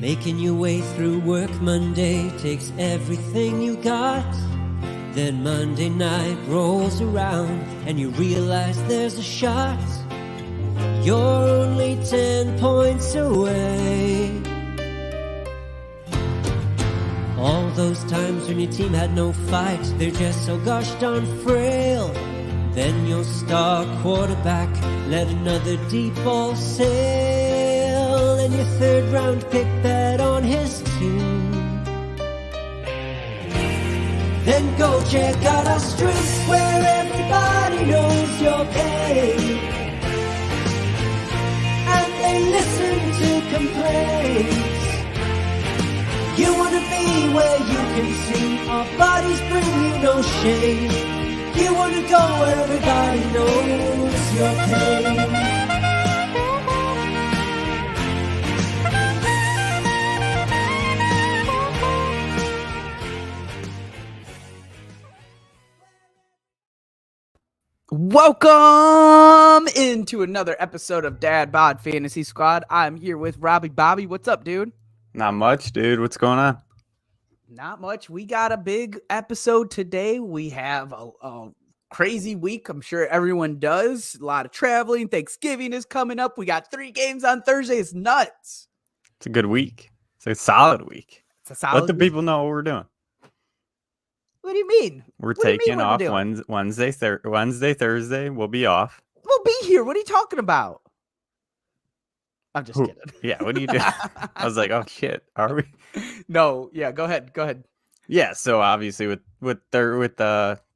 Making your way through work Monday takes everything you got. Then Monday night rolls around and you realize there's a shot. You're only 10 points away. All those times when your team had no fight, they're just so gosh darn frail. Then your star quarterback let another deep ball sail, and your third round pick bet on his team. Then go check out our streets where everybody knows your game, and they listen to complaints. You wanna be where you can see our bodies bring you no shame. You wanna go where everybody knows your pain. Welcome into another episode of Dad Bod Fantasy Squad. I'm here with Robbie Bobby. What's up, dude? Not much, dude. What's going on? Not much. We got a big episode today. We have a crazy week. I'm sure everyone does. A lot of traveling. Thanksgiving is coming up. We got 3 games on Thursday. It's nuts. It's a good week. It's a solid week. It's a solid Let the people know what we're doing. What do you mean? We're taking off Wednesday, Thursday. We'll be off. We'll be here. What are you talking about? I'm just kidding. Yeah, what are you doing? I was like, oh shit, are we? No, yeah, go ahead. Yeah, so obviously with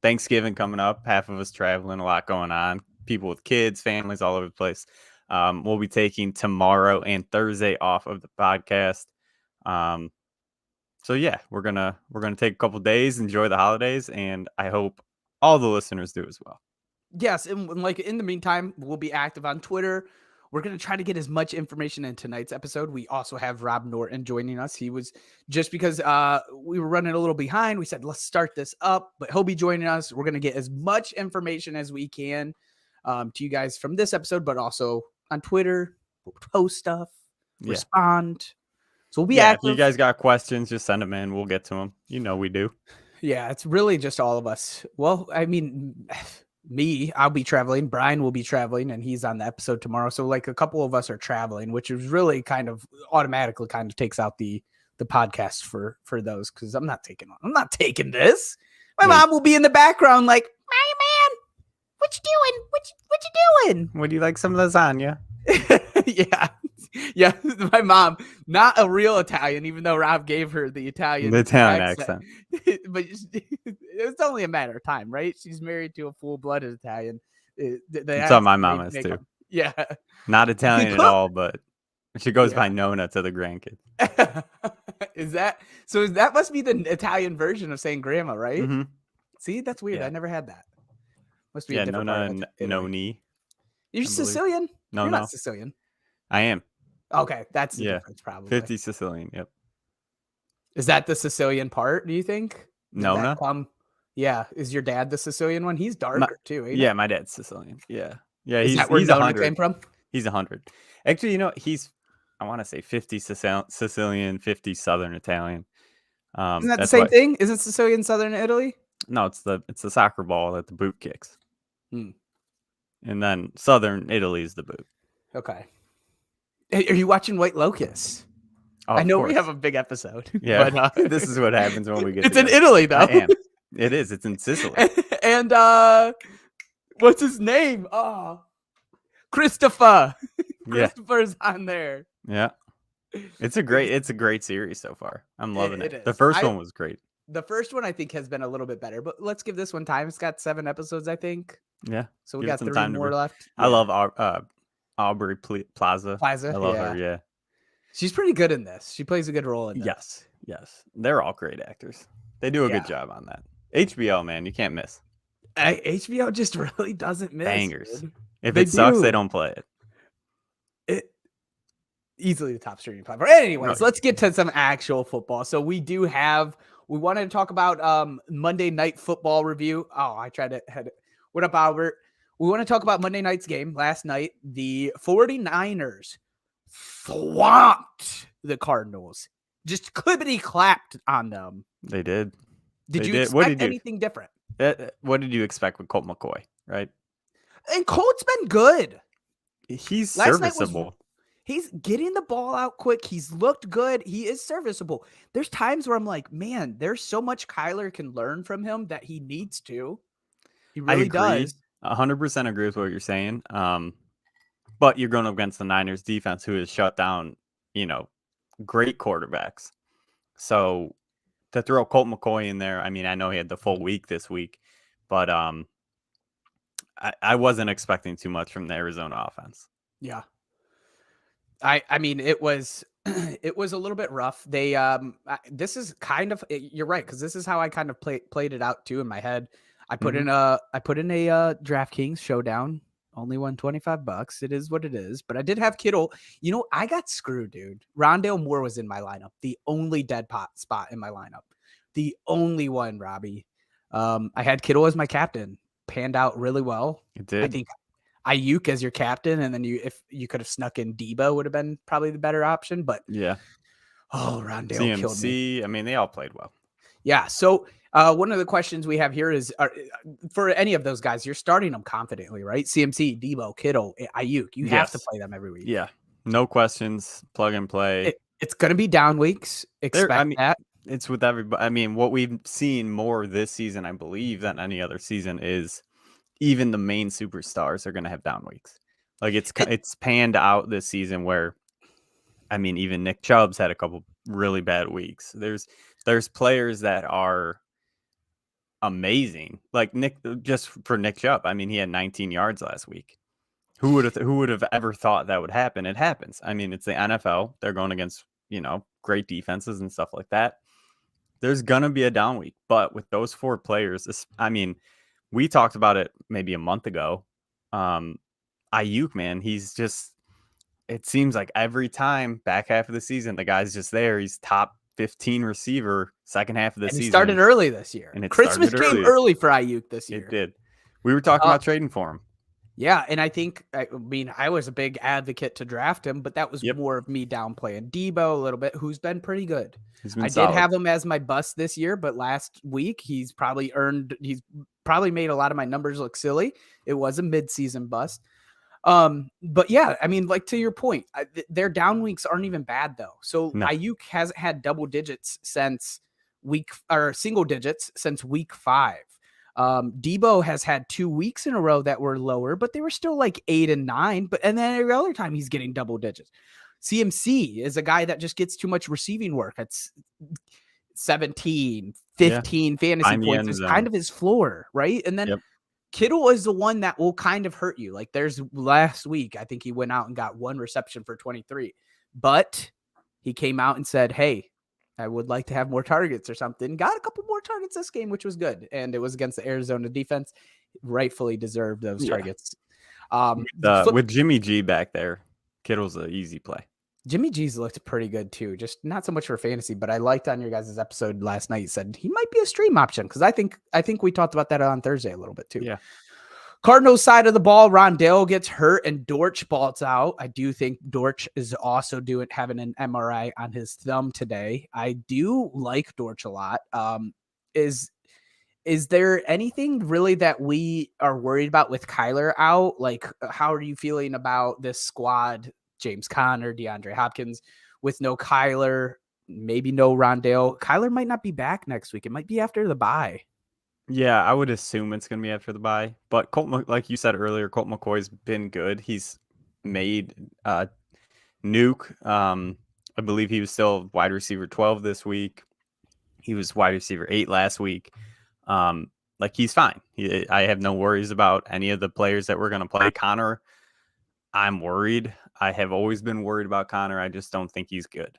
Thanksgiving coming up, half of us traveling, a lot going on, people with kids, families all over the place. We'll be taking tomorrow and Thursday off of the podcast. So yeah, we're gonna take a couple days, enjoy the holidays, and I hope all the listeners do as well. Yes, and like in the meantime, we'll be active on Twitter. We're going to try to get as much information in tonight's episode. We also have Rob Norton joining us. He was just because we were running a little behind. We said, let's start this up, but he'll be joining us. We're going to get as much information as we can to you guys from this episode, but also on Twitter. We'll post stuff, respond. So we'll be active. If you guys got questions, just send them in. We'll get to them. You know we do. Yeah, it's really just all of us. Well, I mean... Me, I'll be traveling. Brian will be traveling, and he's on the episode tomorrow. So, like, a couple of us are traveling, which is really kind of automatically kind of takes out the podcast for those, because I'm not taking this. My mom will be in the background, like, "My man, what you doing? What you doing? Would you like some lasagna?" Yeah. My mom, not a real Italian, even though Rob gave her the Italian accent. But it's only a matter of time, right? She's married to a full-blooded Italian. That's how my mom is too. Yeah, not Italian at all, but she goes by Nona to the grandkids. That must be the Italian version of saying grandma, right? Mm-hmm. See, that's weird. I never had that. Must be Nona and Noni. You're Sicilian? No, You're no. not Sicilian. I am. Okay, that's the difference, probably. 50 Sicilian, yep. Is that the Sicilian part, do you think? Nona? Yeah. Is your dad the Sicilian one? He's darker, too, ain't Yeah, my dad's Sicilian. Yeah. Yeah, Is that where he's Nona 100. came from? He's 100. Actually, he's, I want to say 50 Sicilian, 50 Southern Italian. Isn't that the same thing? Isn't Sicilian Southern Italy? No, it's the soccer ball that the boot kicks. And then Southern Italy is the boot. Okay. Hey, are you watching White Lotus? Oh, I know we have a big episode. Yeah, but, this is what happens when we get It's in Italy, though. I am. It is. It's in Sicily. And what's his name? Oh, Christopher. Christopher's on there. Yeah. It's a great series so far. I'm loving it. The first one was great. The first one I think has been a little bit better, but let's give this one time. It's got 7 episodes, I think. Yeah. So we got 3 more left. I love Aubrey Plaza. I love her. Yeah. She's pretty good in this. She plays a good role in this. Yes. They're all great actors. They do a good job on that. HBO, man, you can't miss. HBO just really doesn't miss. Bangers. Dude. If it sucks, they don't play it. Easily the top streaming platform. Anyways, let's get to some actual football. So we wanted to talk about Monday Night Football review. Oh, I tried to head it. What up, Albert? We want to talk about Monday night's game last night. The 49ers swamped the Cardinals. Just clippity clapped on them. They did. Did They you did. expect anything different? What did you expect with Colt McCoy? Right? And Colt's been good. He's Last night was serviceable. he's getting the ball out quick. He's looked good. He is serviceable. There's times where I'm like, man, there's so much Kyler can learn from him that he needs to. He I really agree. does. 100% agree with what you're saying. But you're going up against the Niners defense, who has shut down, great quarterbacks. So to throw Colt McCoy in there, I mean, I know he had the full week this week, but I wasn't expecting too much from the Arizona offense. Yeah. I mean, it was it was a little bit rough. They this is kind of, you're right, because this is how I kind of played it out too in my head. I put in a DraftKings showdown. Only won $25. It is what it is. But I did have Kittle. I got screwed, dude. Rondale Moore was in my lineup. The only dead spot in my lineup. The only one, Robbie. I had Kittle as my captain. Panned out really well. It did. I think Ayuk as your captain, and then if you could have snuck in Debo, would have been probably the better option. But yeah. Oh, Rondale killed me. I mean, they all played well. Yeah. So one of the questions we have here is, for any of those guys, you're starting them confidently, right? CMC, Debo, Kittle, Ayuk. You have to play them every week. Yeah. No questions. Plug and play. It's going to be down weeks. Expect that. It's with everybody. I mean, what we've seen more this season, I believe, than any other season is even the main superstars are going to have down weeks. Like it's panned out this season where, I mean, even Nick Chubb's had a couple really bad weeks. There's players that are amazing. Like just for Nick Chubb. I mean, he had 19 yards last week. Who would have ever thought that would happen? It happens. I mean, it's the NFL. They're going against, great defenses and stuff like that. There's going to be a down week, but with those 4 players, I mean, we talked about it maybe a month ago. Ayuk, man, it seems like every time back half of the season, the guy's just there. He's top 15 receiver second half of the season. He started early this year. And Christmas came early for Ayuk this year. It did. We were talking about trading for him. Yeah, and I was a big advocate to draft him, but that was more of me downplaying Debo a little bit, who's been pretty good. I did have him as my bust this year, but last week he's probably made a lot of my numbers look silly. It was a midseason bust. But yeah, I mean, like, to your point, their down weeks aren't even bad though. So Ayuk hasn't had double digits since single digits since week 5. Debo has had 2 weeks in a row that were lower, but they were still like 8 and 9. And then every other time he's getting double digits. CMC is a guy that just gets too much receiving work. It's 17, 15 fantasy points is kind of his floor, right? And then Kittle is the one that will kind of hurt you. Like, there's last week, I think he went out and got 1 reception for 23, but he came out and said, hey, I would like to have more targets or something. Got a couple more targets this game, which was good. And it was against the Arizona defense. Rightfully deserved those targets. With Jimmy G back there, Kittle's an easy play. Jimmy G's looked pretty good too. Just not so much for fantasy, but I liked on your guys' episode last night. You said he might be a stream option, because I think we talked about that on Thursday a little bit too. Yeah. Cardinals side of the ball, Rondale gets hurt and Dortch balls out. I do think Dortch is also having an MRI on his thumb today. I do like Dortch a lot. Is there anything really that we are worried about with Kyler out? Like, how are you feeling about this squad? James Conner, DeAndre Hopkins, with no Kyler, maybe no Rondale. Kyler might not be back next week. It might be after the bye. Yeah, I would assume it's going to be after the bye. But like you said earlier, Colt McCoy's been good. He's made Nuke. I believe he was still wide receiver 12 this week. He was wide receiver 8 last week. Like, he's fine. I have no worries about any of the players that we're going to play. Connor, I'm worried. I have always been worried about Connor. I just don't think he's good.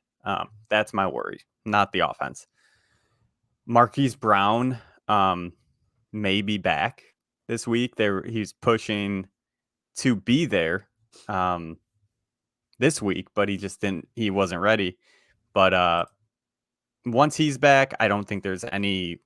That's my worry, not the offense. Marquise Brown may be back this week. He's pushing to be there this week, but he wasn't ready. But once he's back, I don't think there's any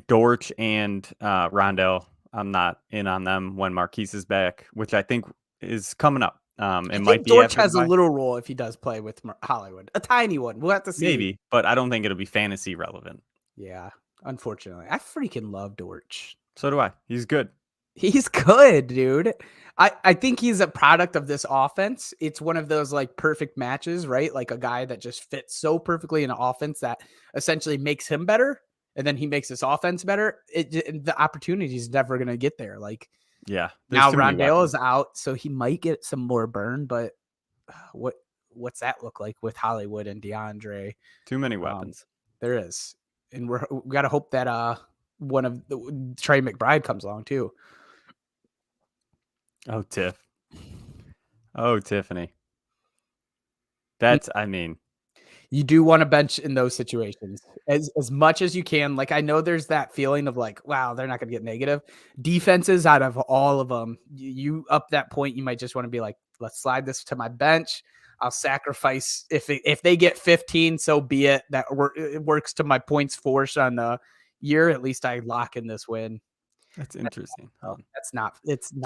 Dortch and Rondale. I'm not in on them when Marquise is back, which I think is coming up. It I might think be Dortch after has the a bye. little role if he does play with Hollywood, a tiny one. We'll have to see. Maybe, but I don't think it'll be fantasy relevant. Yeah, unfortunately, I freaking love Dortch. So do I. He's good. He's good, dude. I think he's a product of this offense. It's one of those like perfect matches, right? Like a guy that just fits so perfectly in an offense that essentially makes him better, and then he makes this offense better. The opportunity is never gonna get there. Like Yeah. now, too many Rondale weapons. is out, so he might get some more burn. But what's that look like with Hollywood and DeAndre? Too many weapons. There is, and we got to hope that one of Trey McBride comes along too. Oh, Tiff. Oh, Tiffany. That's, I mean, You do want to bench in those situations as much as you can. Like, I know there's that feeling of like, wow, they're not going to get negative. Defenses out of all of them, you up that point, you might just want to be like, let's slide this to my bench. I'll sacrifice if they get 15, so be it. It works to my points force on the year. At least I lock in this win. that's interesting. It's not.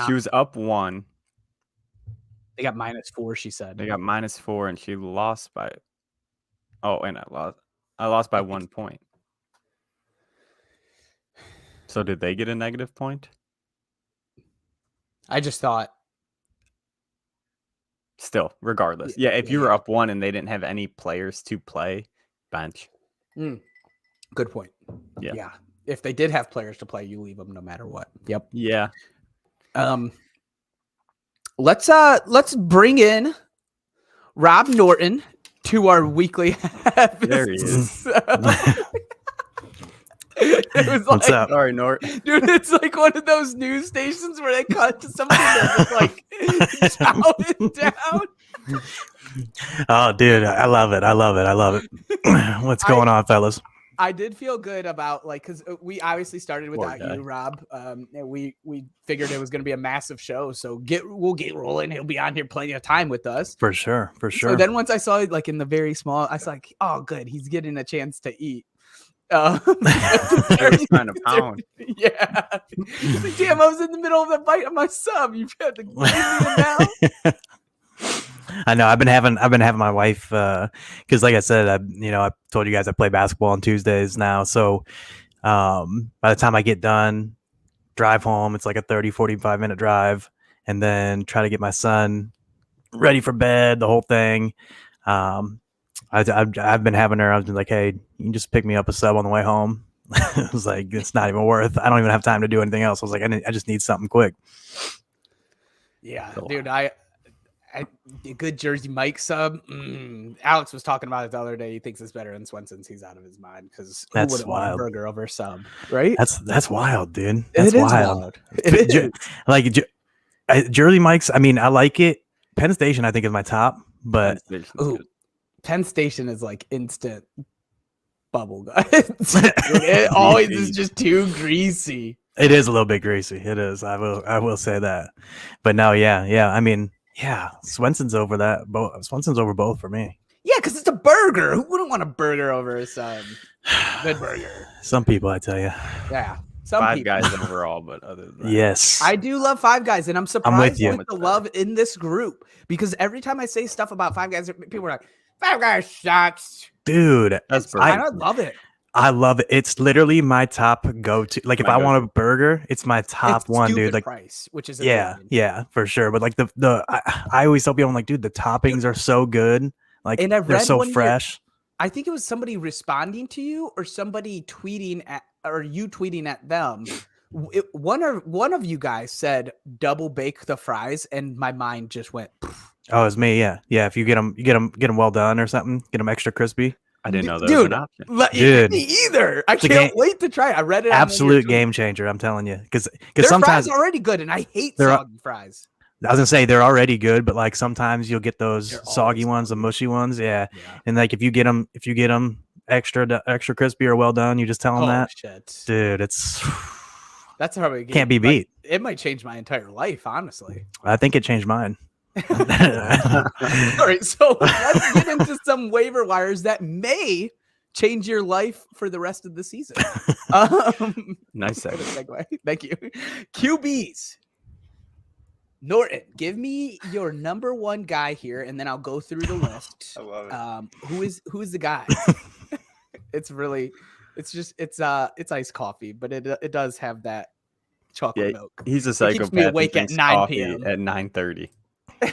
She was up 1. They got -4. She said They got -4, and she lost by. Oh, and I lost by 1 point. So did they get a negative point? I just thought. Still, regardless. Yeah, if you were up 1 and they didn't have any players to play, bench. Good point. Yeah. If they did have players to play, you leave them no matter what. Yep. Yeah. Let's bring in Rob Norton to our weekly episode. There he is. It was What's like, up? Sorry, Nort. dude, it's like one of those news stations where they cut to somebody that's like down. Oh, dude, I love it. I love it. I love it. What's going on, fellas? I did feel good about because we obviously started without guy. you, Rob. And we figured it was going to be a massive show, so we'll get rolling. He'll be on here plenty of time with us. For sure. For sure. So then once I saw it like in the very small, I was like, oh, good, he's getting a chance to eat. Trying to pound. Yeah. Like, damn, I was in the middle of the bite of my sub. You've had to leave me now. I know. I've been having my wife because, like I said, I told you guys I play basketball on Tuesdays now. So by the time I get done, drive home, it's like a 45 minute drive, and then try to get my son ready for bed, the whole thing. I've been having her. I've been like, hey, you can just pick me up a sub on the way home. I was like, it's not even worth. I don't even have time to do anything else. I was like, I just need something quick. Yeah, dude, I a good Jersey Mike sub. Alex was talking about it the other day. He thinks it's better than Swenson's. He's out of his mind because who That's wouldn't want a wild. burger over a sub, right? That's wild, dude. That's It is wild. It is. Like Jersey Mike's. I mean, I like it. Penn Station, I think, is my top, but Ooh, Penn Station is like instant bubble guts. It always is just too greasy. it is a little bit greasy. It is. I will say that. But no, yeah. I mean, yeah, Swenson's over that. Swenson's over both for me. Yeah, because it's a burger. Who wouldn't want a burger over a sub? Good burger. Some people, I tell you. Yeah. Some Five people. guys overall, but other than that. Yes. I do love Five Guys, and I'm surprised you. with the love in this group because every time I say stuff about Five Guys, people are like, Five Guys sucks. Dude, That's I perfect. love it. I love it. It's literally my top go-to. Like if My I want a burger, it's my top It's one, dude. stupid Like price, which is yeah, amazing. yeah, for sure. But like I always tell people, I'm like, dude, the toppings are so good. Like And I've they're read so one year- fresh. I think it was somebody responding to you or somebody tweeting at or you tweeting at them. One of you guys said double bake the fries, and my mind just went. Oh, it's me. Yeah, yeah. If you get them well done or something, get them extra crispy. I didn't know that Dude, was an option. Dude. Me either. I It's a can't game- wait to try it. I read it. on Absolute your- game changer. I'm telling you, because Their sometimes fries are already good, and I hate They're- soggy fries. I was gonna say they're already good, but like sometimes you'll get those They're soggy always ones, the mushy ones. Yeah, Yeah. and like if you get them extra crispy or well done, you just tell them Oh that, shit! dude. It's That's how it can't be beat. It might change my entire life, honestly. I think it changed mine. All right, so let's get into some waiver wires that may change your life for the rest of the season. Nice what a segue. segue. Thank you. QBs. Norton, give me your number one guy here, and then I'll go through the list. I love it. Who is the guy? It's iced coffee, but it does have that chocolate milk. He's a It psychopath. keeps me awake at 9 p.m. at 9:30.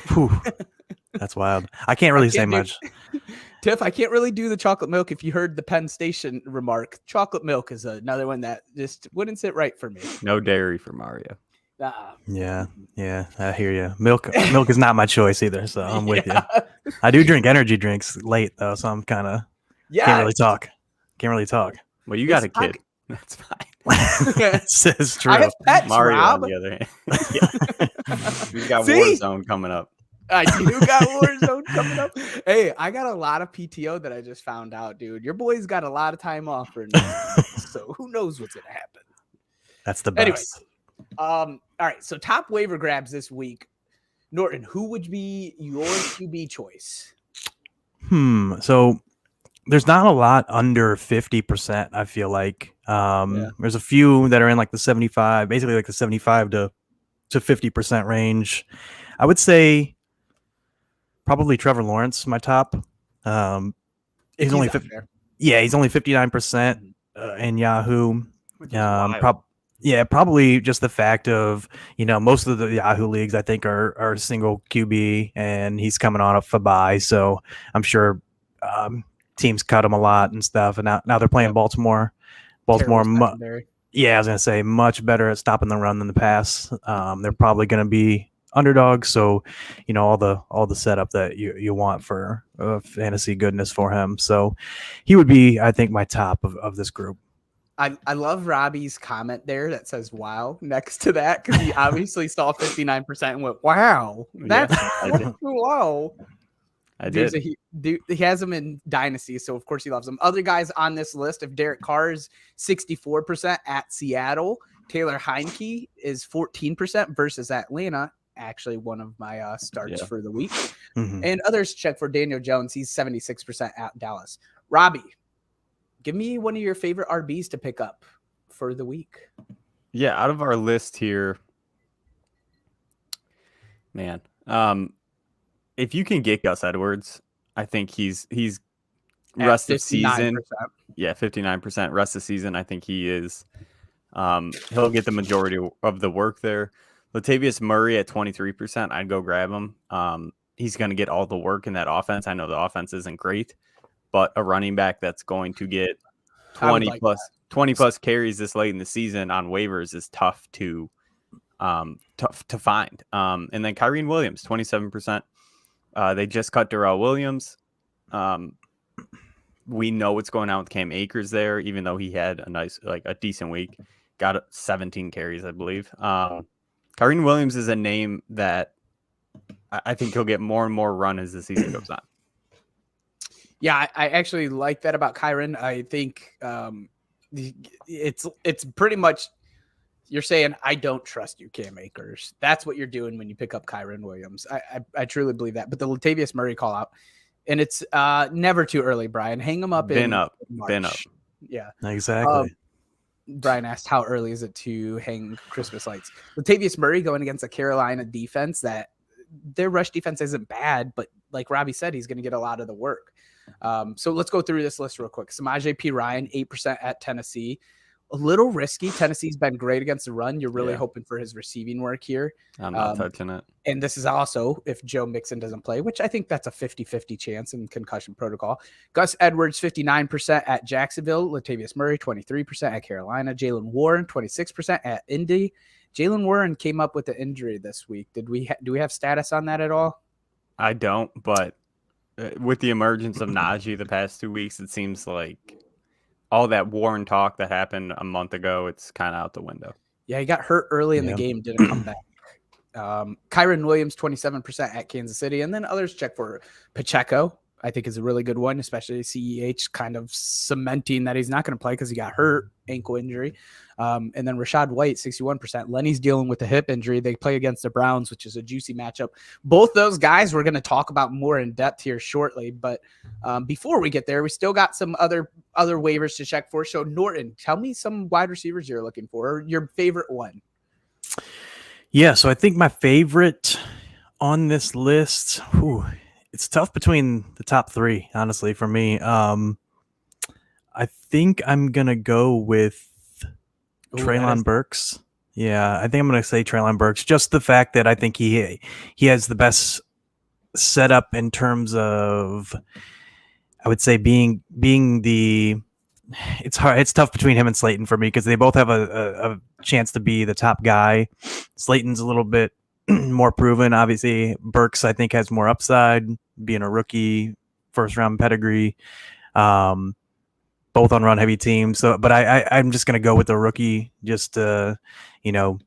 Whew. That's wild. I can't really say can't do- much. Tiff, I can't really do the chocolate milk. If you heard the Penn Station remark, chocolate milk is another one that just wouldn't sit right for me. No dairy for Mario. Yeah, I hear you. Milk is not my choice either, so I'm with you. I do drink energy drinks late though, so I'm kind of can't really talk. Well, you got a kid. That's fine. This is true. I have pets, Mario, Rob. on the other hand, he's got See? Warzone coming up. I do got Warzone coming up. Hey, I got a lot of PTO that I just found out, dude. Your boy's got a lot of time off for now, so who knows what's gonna happen. That's the best. Anyways, all right. So top waiver grabs this week. Norton, who would be your QB choice? So there's not a lot under 50%. I feel like there's a few that are in like the 75, basically like the 75 to 50% range. I would say probably Trevor Lawrence, my top. He's only 50, he's only 59% in Yahoo. Probably just the fact of, most of the Yahoo leagues I think are single QB, and he's coming on a bye, so I'm sure teams cut him a lot and stuff. And now they're playing Baltimore. I was gonna say much better at stopping the run than the pass. They're probably gonna be underdogs, so all the setup that you want for fantasy goodness for him. So he would be, I think, my top of this group. I love Robbie's comment there that says "wow" next to that, because he obviously saw 59% and went, "Wow, that's wow." I did. He has him in Dynasty, so of course he loves them. Other guys on this list: if Derek Carr is 64% at Seattle, Taylor Heineke is 14% versus Atlanta. Actually, one of my starts for the week. And others check for Daniel Jones. He's 76% at Dallas. Robbie, give me one of your favorite RBs to pick up for the week. Yeah, out of our list here, man, if you can get Gus Edwards, I think he's rest of season. Yeah, 59% rest of season. I think he is. He'll get the majority of the work there. Latavius Murray at 23%. I'd go grab him. He's going to get all the work in that offense. I know the offense isn't great, but a running back that's going to get 20 plus carries this late in the season on waivers is tough to find. And then Kyrene Williams, 27%. They just cut Darrell Williams. We know what's going on with Cam Akers there, even though he had a decent week. Got 17 carries, I believe. Kyrene Williams is a name that I think he'll get more and more run as the season goes on. Yeah, I actually like that about Kyron. I think it's pretty much you're saying, I don't trust you, Cam Akers. That's what you're doing when you pick up Kyron Williams. I truly believe that. But the Latavius Murray call out, and it's never too early, Brian. Hang him up. Been up. Yeah, exactly. Brian asked, how early is it to hang Christmas lights? Latavius Murray going against a Carolina defense that their rush defense isn't bad, but like Robbie said, he's going to get a lot of the work. So let's go through this list real quick. Samaje Perine, 8% at Tennessee. A little risky. Tennessee's been great against the run. You're really hoping for his receiving work here. I'm not touching it. And this is also if Joe Mixon doesn't play, which I think that's a 50-50 chance in concussion protocol. Gus Edwards, 59% at Jacksonville. Latavius Murray, 23% at Carolina. Jalen Warren, 26% at Indy. Jalen Warren came up with an injury this week. Do we have status on that at all? I don't, but with the emergence of Najee the past 2 weeks, it seems like all that Warren talk that happened a month ago, it's kind of out the window. Yeah, he got hurt early in the game, didn't come back. Kyron Williams, 27% at Kansas City. And then others check for Pacheco, I think is a really good one, especially CEH kind of cementing that he's not going to play because he got hurt, ankle injury. And then Rashad White, 61%. Lenny's dealing with a hip injury. They play against the Browns, which is a juicy matchup. Both those guys we're going to talk about more in depth here shortly. But before we get there, we still got some other waivers to check for. So Norton, tell me some wide receivers you're looking for, or your favorite one. Yeah, so I think my favorite on this list, it's tough between the top three, honestly, for me. I think I'm gonna go with Ooh, Treylon Burks. Yeah, I think I'm gonna say Treylon Burks. Just the fact that I think he has the best setup in terms of, I would say, being the. It's hard. It's tough between him and Slayton for me because they both have a chance to be the top guy. Slayton's a little bit more proven. Obviously, Burks I think has more upside, being a rookie, first round pedigree. Both on run heavy teams. So, but I'm just gonna go with the rookie. Just you know,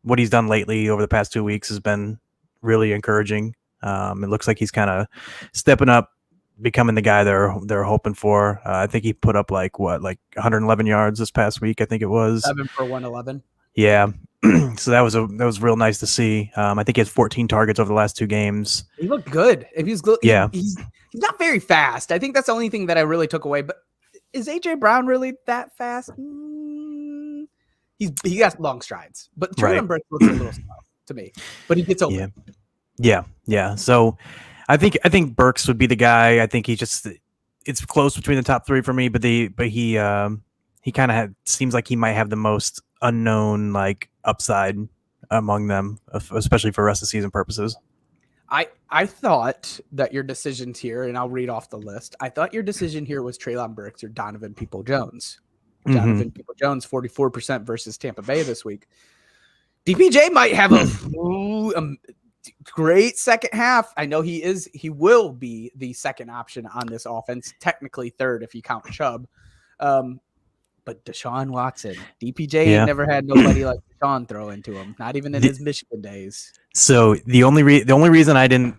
what he's done lately over the past 2 weeks has been really encouraging. It looks like he's kind of stepping up, becoming the guy they're hoping for. I think he put up like 111 yards this past week. I think it was 7 for 111. Yeah. So that was real nice to see. I think he has 14 targets over the last 2 games. He looked good. If he's Yeah. he's not very fast. I think that's the only thing that I really took away. But is AJ Brown really that fast? He got long strides, but Treylon Right. Burks looks a little slow to me. But he gets open. Yeah. So I think Burks would be the guy. I think it's close between the top 3 for me, but he kind of seems like he might have the most unknown like upside among them, especially for rest of season purposes. I thought that your decisions here, and I'll read off the list. I thought your decision here was Treylon Burks or Donovan Peoples-Jones. Donovan Peoples-Jones, 44% versus Tampa Bay this week. DPJ might have a great second half. I know he will be the second option on this offense, technically third if you count Chubb. But Deshaun Watson, DPJ ain't never had nobody like Deshaun throw into him, not even in his Michigan days. So the only reason I didn't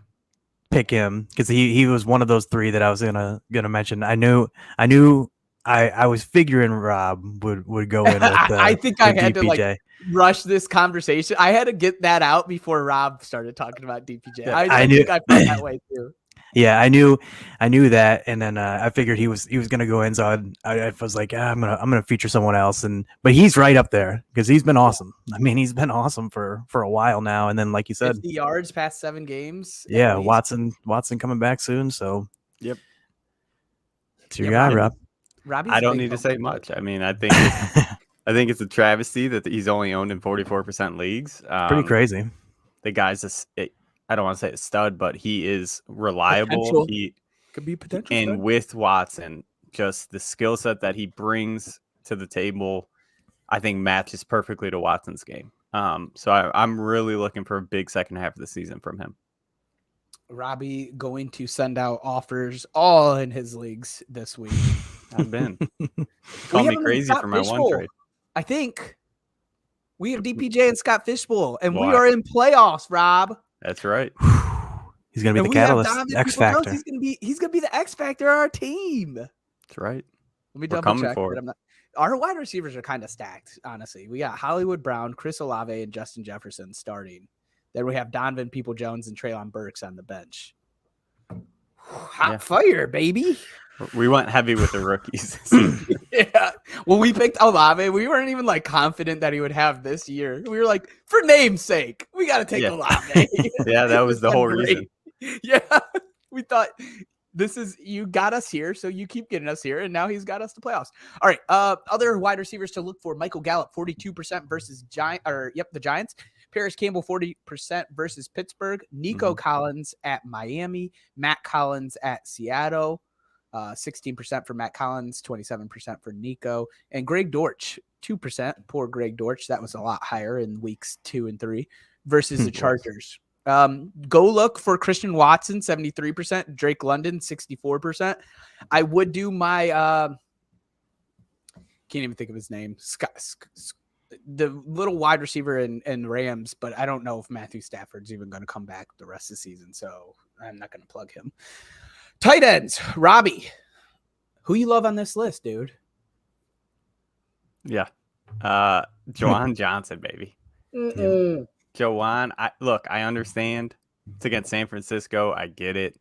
pick him, because he was one of those 3 that I was gonna mention. I was figuring Rob would go in with I think I had DPJ. to like rush this conversation. I had to get that out before Rob started talking about DPJ. I think I felt that way too. Yeah, I knew that, and then I figured he was gonna go in, so I was like, I'm gonna feature someone else, but he's right up there because he's been awesome. I mean, he's been awesome for a while now, and then like you said, 50 yards past 7 games. Yeah, Watson coming back soon, so yep, it's your guy, Rob. Robbie's I don't need to say much. I mean, I think it's a travesty that he's only owned in 44% leagues. Pretty crazy. The guy's I don't want to say a stud, but he is reliable. Potential. He could be potential. and stud. with Watson, just the skill set that he brings to the table, I think matches perfectly to Watson's game. So I'm really looking for a big second half of the season from him. Robbie going to send out offers all in his leagues this week. I've been. Call me crazy for my one trade. I think we have DPJ and Scott Fishbowl, and we Wow. are in playoffs, Rob. That's right. He's gonna be And the we have catalyst, Donovan X Peoples-Jones. factor. He's gonna be the X factor of our team. That's right. Let me We're double coming check. for But it. I'm not. Our wide receivers are kind of stacked, honestly. We got Hollywood Brown, Chris Olave, and Justin Jefferson starting. Then we have Donovan Peoples-Jones and Treylon Burks on the bench. Hot fire, baby. We went heavy with the rookies. Yeah. When we picked Olave, we weren't even like confident that he would have this year. We were like, for name's sake, we got to take Olave. Yeah, that was the It's whole been reason. great. Yeah. We thought you got us here, so you keep getting us here, and now he's got us to playoffs. All right. Other wide receivers to look for: Michael Gallup, 42% versus the Giants. Paris Campbell, 40% versus Pittsburgh. Nico Collins at Miami. Matt Collins at Seattle. 16% for Matt Collins, 27% for Nico, and Greg Dortch, 2%. Poor Greg Dortch. That was a lot higher in weeks 2 and 3 versus the Chargers. Go look for Christian Watson, 73%. Drake London, 64%. I would do my can't even think of his name. The little wide receiver in Rams, but I don't know if Matthew Stafford's even going to come back the rest of the season, so I'm not going to plug him. Tight ends, Robbie. Who you love on this list, dude? Yeah. Juwan Johnson, baby. Juwan, I understand. It's against San Francisco. I get it.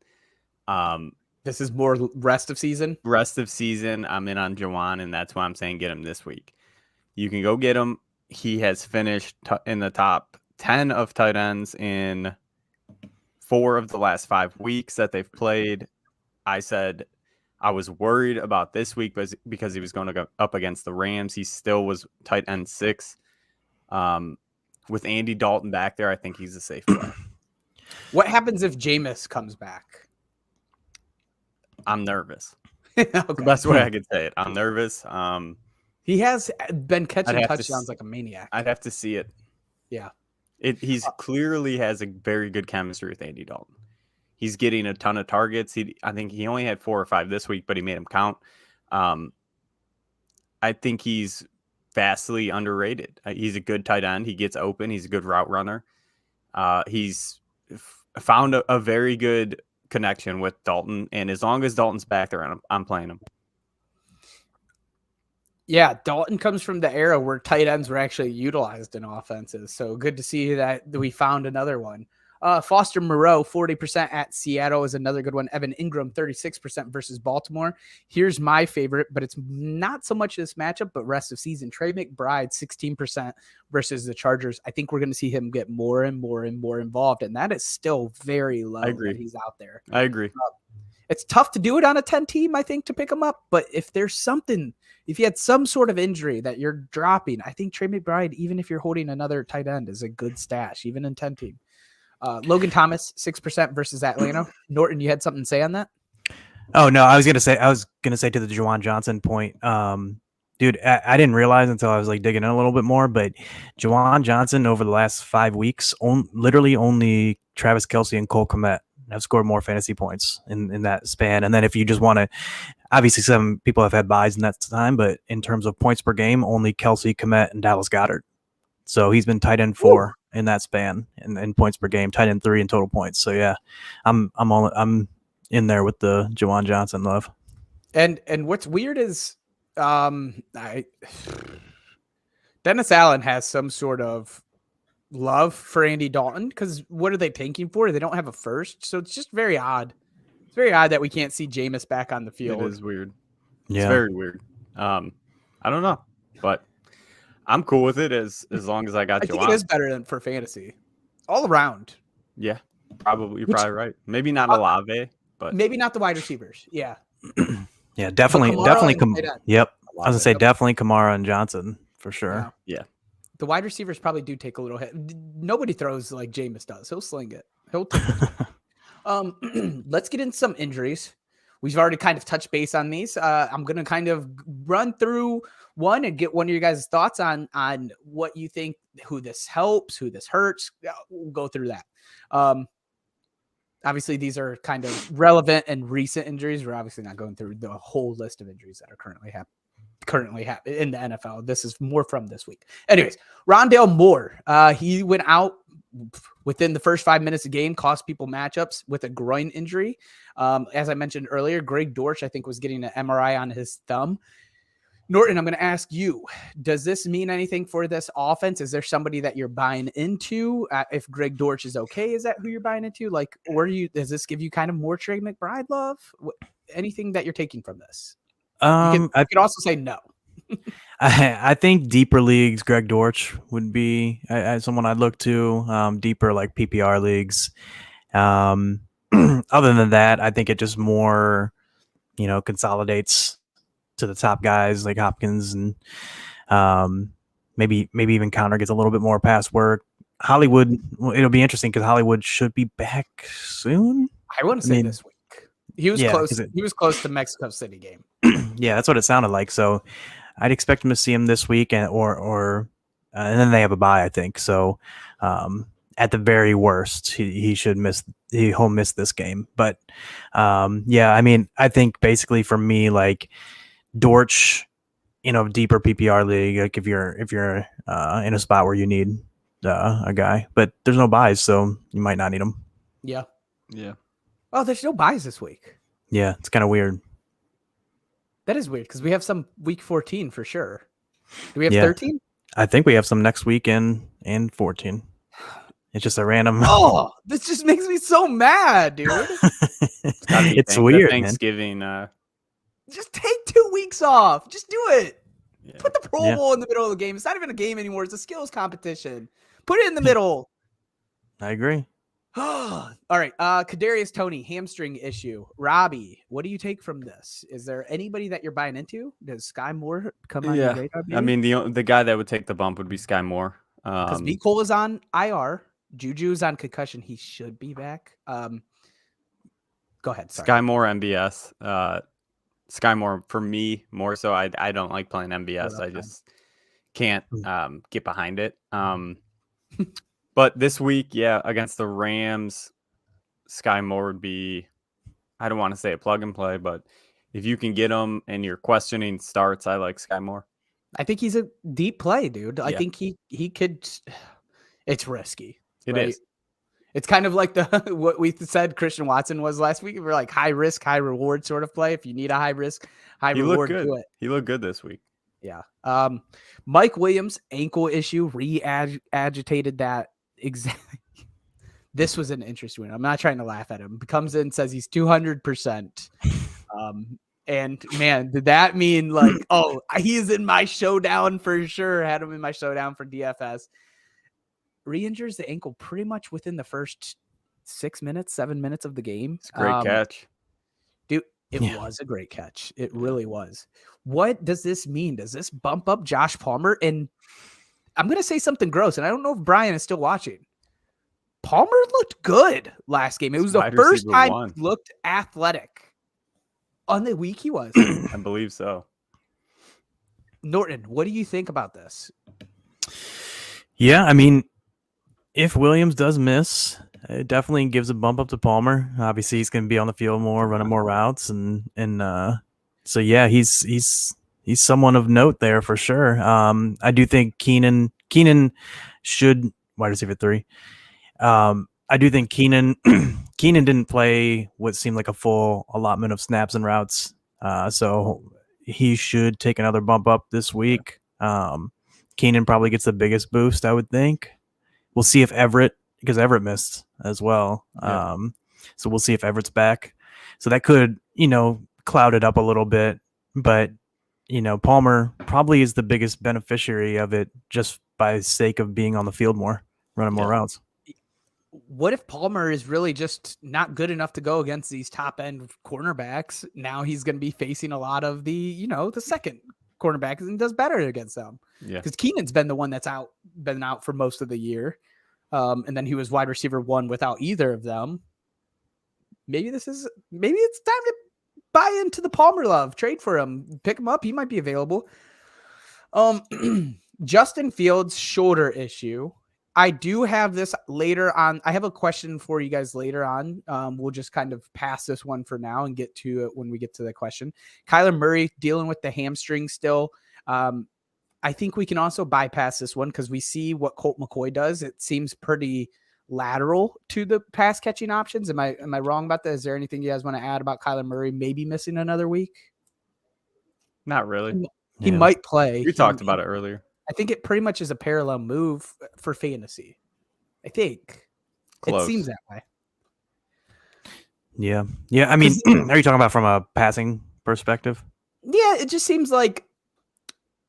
This is more rest of season. Rest of season, I'm in on Juwan, and that's why I'm saying get him this week. You can go get him. He has finished in the top 10 of tight ends in 4 of the last 5 weeks that they've played. I said I was worried about this week because he was going to go up against the Rams. He still was tight end 6. With Andy Dalton back there, I think he's a safe play. What happens if Jameis comes back? I'm nervous. Okay. The best way I could say it. I'm nervous. He has been catching I'd have to touchdowns like a maniac. I'd have to see it. Yeah. He's clearly has a very good chemistry with Andy Dalton. He's getting a ton of targets. I think he only had 4 or 5 this week, but he made them count. I think he's vastly underrated. He's a good tight end. He gets open. He's a good route runner. He's found a very good connection with Dalton, and as long as Dalton's back there, I'm playing him. Yeah, Dalton comes from the era where tight ends were actually utilized in offenses. So good to see that we found another one. Foster Moreau, 40% at Seattle is another good one. Evan Ingram, 36% versus Baltimore. Here's my favorite, but it's not so much this matchup, but rest of season. Trey McBride, 16% versus the Chargers. I think we're going to see him get more and more and more involved, and that is still very low. I agree. That he's out there. I agree. It's tough to do it on a 10 team, I think, to pick him up. But if there's something, if you had some sort of injury that you're dropping, I think Trey McBride, even if you're holding another tight end, is a good stash, even in 10 team. Logan Thomas, 6% versus Atlanta. Norton, you had something to say on that? Oh no, I was gonna say to the Juwan Johnson point. Dude, I didn't realize until I was like digging in a little bit more, but Juwan Johnson over the last 5 weeks, literally only Travis Kelce and Cole Kmet have scored more fantasy points in that span. And then if you just want to, obviously some people have had buys in that time, but in terms of points per game, only Kelce, Kmet, and Dallas Goedert. So he's been tight end 4 in that span in points per game, tight end 3 in total points. So yeah, I'm in there with the Juwan Johnson love. And what's weird is Dennis Allen has some sort of love for Andy Dalton because what are they tanking for? They don't have a first, so it's just very odd. It's very odd that we can't see Jameis back on the field. It is weird. Yeah. It's very weird. I don't know, but I'm cool with it as long as I got I think Juwan. it is better than for fantasy, all around. Yeah, probably. You're probably right. Maybe not Olave, but Maybe not the wide receivers. Yeah. Yeah, definitely. Yep. I was gonna say definitely Kamara and Johnson for sure. Yeah. The wide receivers probably do take a little hit. Nobody throws like Jameis does. He'll sling it. He'll take it. Let's get into some injuries. We've already kind of touched base on these. I'm going to kind of run through one and get one of your guys' thoughts on what you think, who this helps, who this hurts. We'll go through that. Obviously, these are kind of relevant and recent injuries. We're obviously not going through the whole list of injuries that are currently happening in the NFL. This is more from this week. Anyways, Rondale Moore, he went out within the first 5 minutes of game, cost people matchups with a groin injury. As I mentioned earlier, Greg Dortch, I think, was getting an MRI on his thumb. Norton, I'm going to ask you, does this mean anything for this offense? Is there somebody that you're buying into? If Greg Dortch is okay, is that who you're buying into? Like, does this give you kind of more Trey McBride love? Anything that you're taking from this? You could also say no. I think deeper leagues, Greg Dortch would be someone I'd look to. Deeper like PPR leagues. Other than that, I think it just more, consolidates to the top guys like Hopkins and maybe even Conner gets a little bit more pass work. Hollywood, it'll be interesting because Hollywood should be back soon. I want to say this week. He was close. He was close to Mexico City game. Yeah, that's what it sounded like. So I'd expect him to see him this week, and then they have a bye, I think. So at the very worst, he'll miss this game. But yeah, I mean, I think basically for me, like Dortch, deeper PPR league, like if you're in a spot where you need a guy, but there's no buys, so you might not need him. Yeah. Yeah. Oh, there's no buys this week. Yeah, it's kind of weird. That is weird because we have some week 14 for sure. Do we have 13? I think we have some next week and 14. It's just a random. Oh, this just makes me so mad, dude. It's weird. Thanksgiving. Just take 2 weeks off. Just do it. Yeah. Put the Pro Bowl in the middle of the game. It's not even a game anymore. It's a skills competition. Put it in the middle. I agree. All right. Kadarius Toney, hamstring issue. Robbie, what do you take from this? Is there anybody that you're buying into? Does Sky Moore come on your radar? I mean, the guy that would take the bump would be Sky Moore. Because B. Cole is on IR. Juju's on concussion. He should be back. Go ahead. Sorry. Sky Moore, MBS. Sky Moore for me more so. I don't like playing MBS. I just can't get behind it. But this week, yeah, against the Rams, Sky Moore would be, I don't want to say a plug and play, but if you can get him and you're questioning starts, I like Sky Moore. I think he's a deep play, dude. I think he could. It's risky. It is. It's kind of like what we said Christian Watson was last week. We're like high risk, high reward sort of play. If you need a high risk, high reward, do it. He looked good this week. Yeah. Mike Williams, ankle issue, agitated that exactly. This was an interesting one. I'm not trying to laugh at him. Comes in, says he's 200%. And man, did that mean like, oh, he's in my showdown for sure. Had him in my showdown for DFS. Re-injures the ankle pretty much within the first 7 minutes of the game. It's a great catch. Dude, it was a great catch. It really was. What does this mean? Does this bump up Josh Palmer? And I'm going to say something gross, and I don't know if Brian is still watching. Palmer looked good last game. It was the first time he looked athletic. On the week he was. I believe so. Norton, what do you think about this? Yeah, I mean, if Williams does miss, it definitely gives a bump up to Palmer. Obviously, he's going to be on the field more, running more routes, and so yeah, he's someone of note there for sure. I do think Keenan should wide receiver 3. I do think Keenan didn't play what seemed like a full allotment of snaps and routes, so he should take another bump up this week. Keenan probably gets the biggest boost, I would think. We'll see if because Everett missed as well. Yeah. So we'll see if Everett's back. So that could, cloud it up a little bit. But, Palmer probably is the biggest beneficiary of it just by sake of being on the field more, running more routes. What if Palmer is really just not good enough to go against these top end cornerbacks? Now he's going to be facing a lot of the second cornerbacks and does better against them. Yeah. Because Keenan's been the one that's been out for most of the year. And then he was wide receiver 1 without either of them. Maybe it's time to buy into the Palmer love, trade for him, pick him up. He might be available. Justin Fields shoulder issue. I do have this later on. I have a question for you guys later on. We'll just kind of pass this one for now and get to it when we get to the question. Kyler Murray dealing with the hamstring still. I think we can also bypass this one because we see what Colt McCoy does. It seems pretty lateral to the pass catching options. Am I wrong about that? Is there anything you guys want to add about Kyler Murray maybe missing another week? Not really. He might play. We talked about it earlier. I think it pretty much is a parallel move for fantasy. I think. Close. It seems that way. Yeah. Yeah. I mean, are you talking about from a passing perspective? Yeah. It just seems like,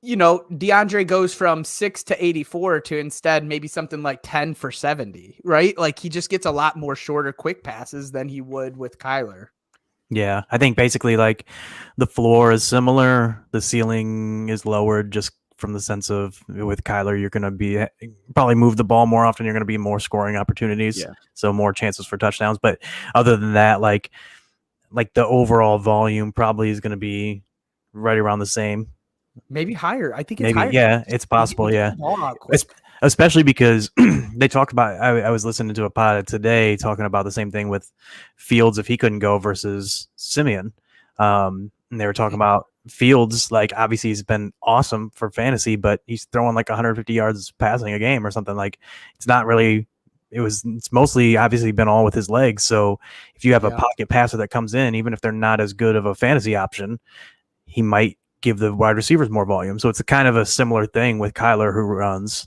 DeAndre goes from 6 to 84 to instead maybe something like 10 for 70, right? Like he just gets a lot more shorter, quick passes than he would with Kyler. Yeah. I think basically like the floor is similar. The ceiling is lowered just from the sense of with Kyler, you're going to be probably move the ball more often. You're going to be more scoring opportunities. Yeah. So more chances for touchdowns. But other than that, like the overall volume probably is going to be right around the same. Maybe higher. I think it's higher. Yeah, it's possible. Yeah. Especially because they talked about, I was listening to a pod today talking about the same thing with Fields if he couldn't go versus Simeon. And they were talking about Fields, like obviously he's been awesome for fantasy, but he's throwing like 150 yards passing a game or something. Like it's not really, it's mostly obviously been all with his legs. So if you have a pocket passer that comes in, even if they're not as good of a fantasy option, he might give the wide receivers more volume. So it's a kind of a similar thing with Kyler who runs.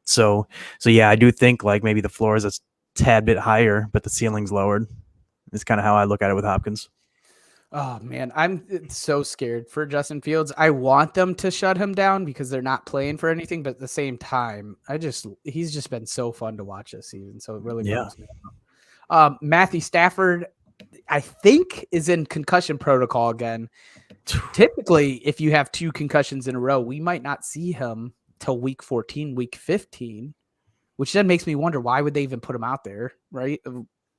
So yeah, I do think like maybe the floor is a tad bit higher, but the ceiling's lowered. It's kind of how I look at it with Hopkins. Oh man, I'm so scared for Justin Fields. I want them to shut him down because they're not playing for anything, but at the same time, he's just been so fun to watch this season. So it really Yeah. bums me out. Matthew Stafford, I think, is in concussion protocol again. Typically, if you have 2 concussions in a row, we might not see him till week 14, week 15, which then makes me wonder, why would they even put him out there, right?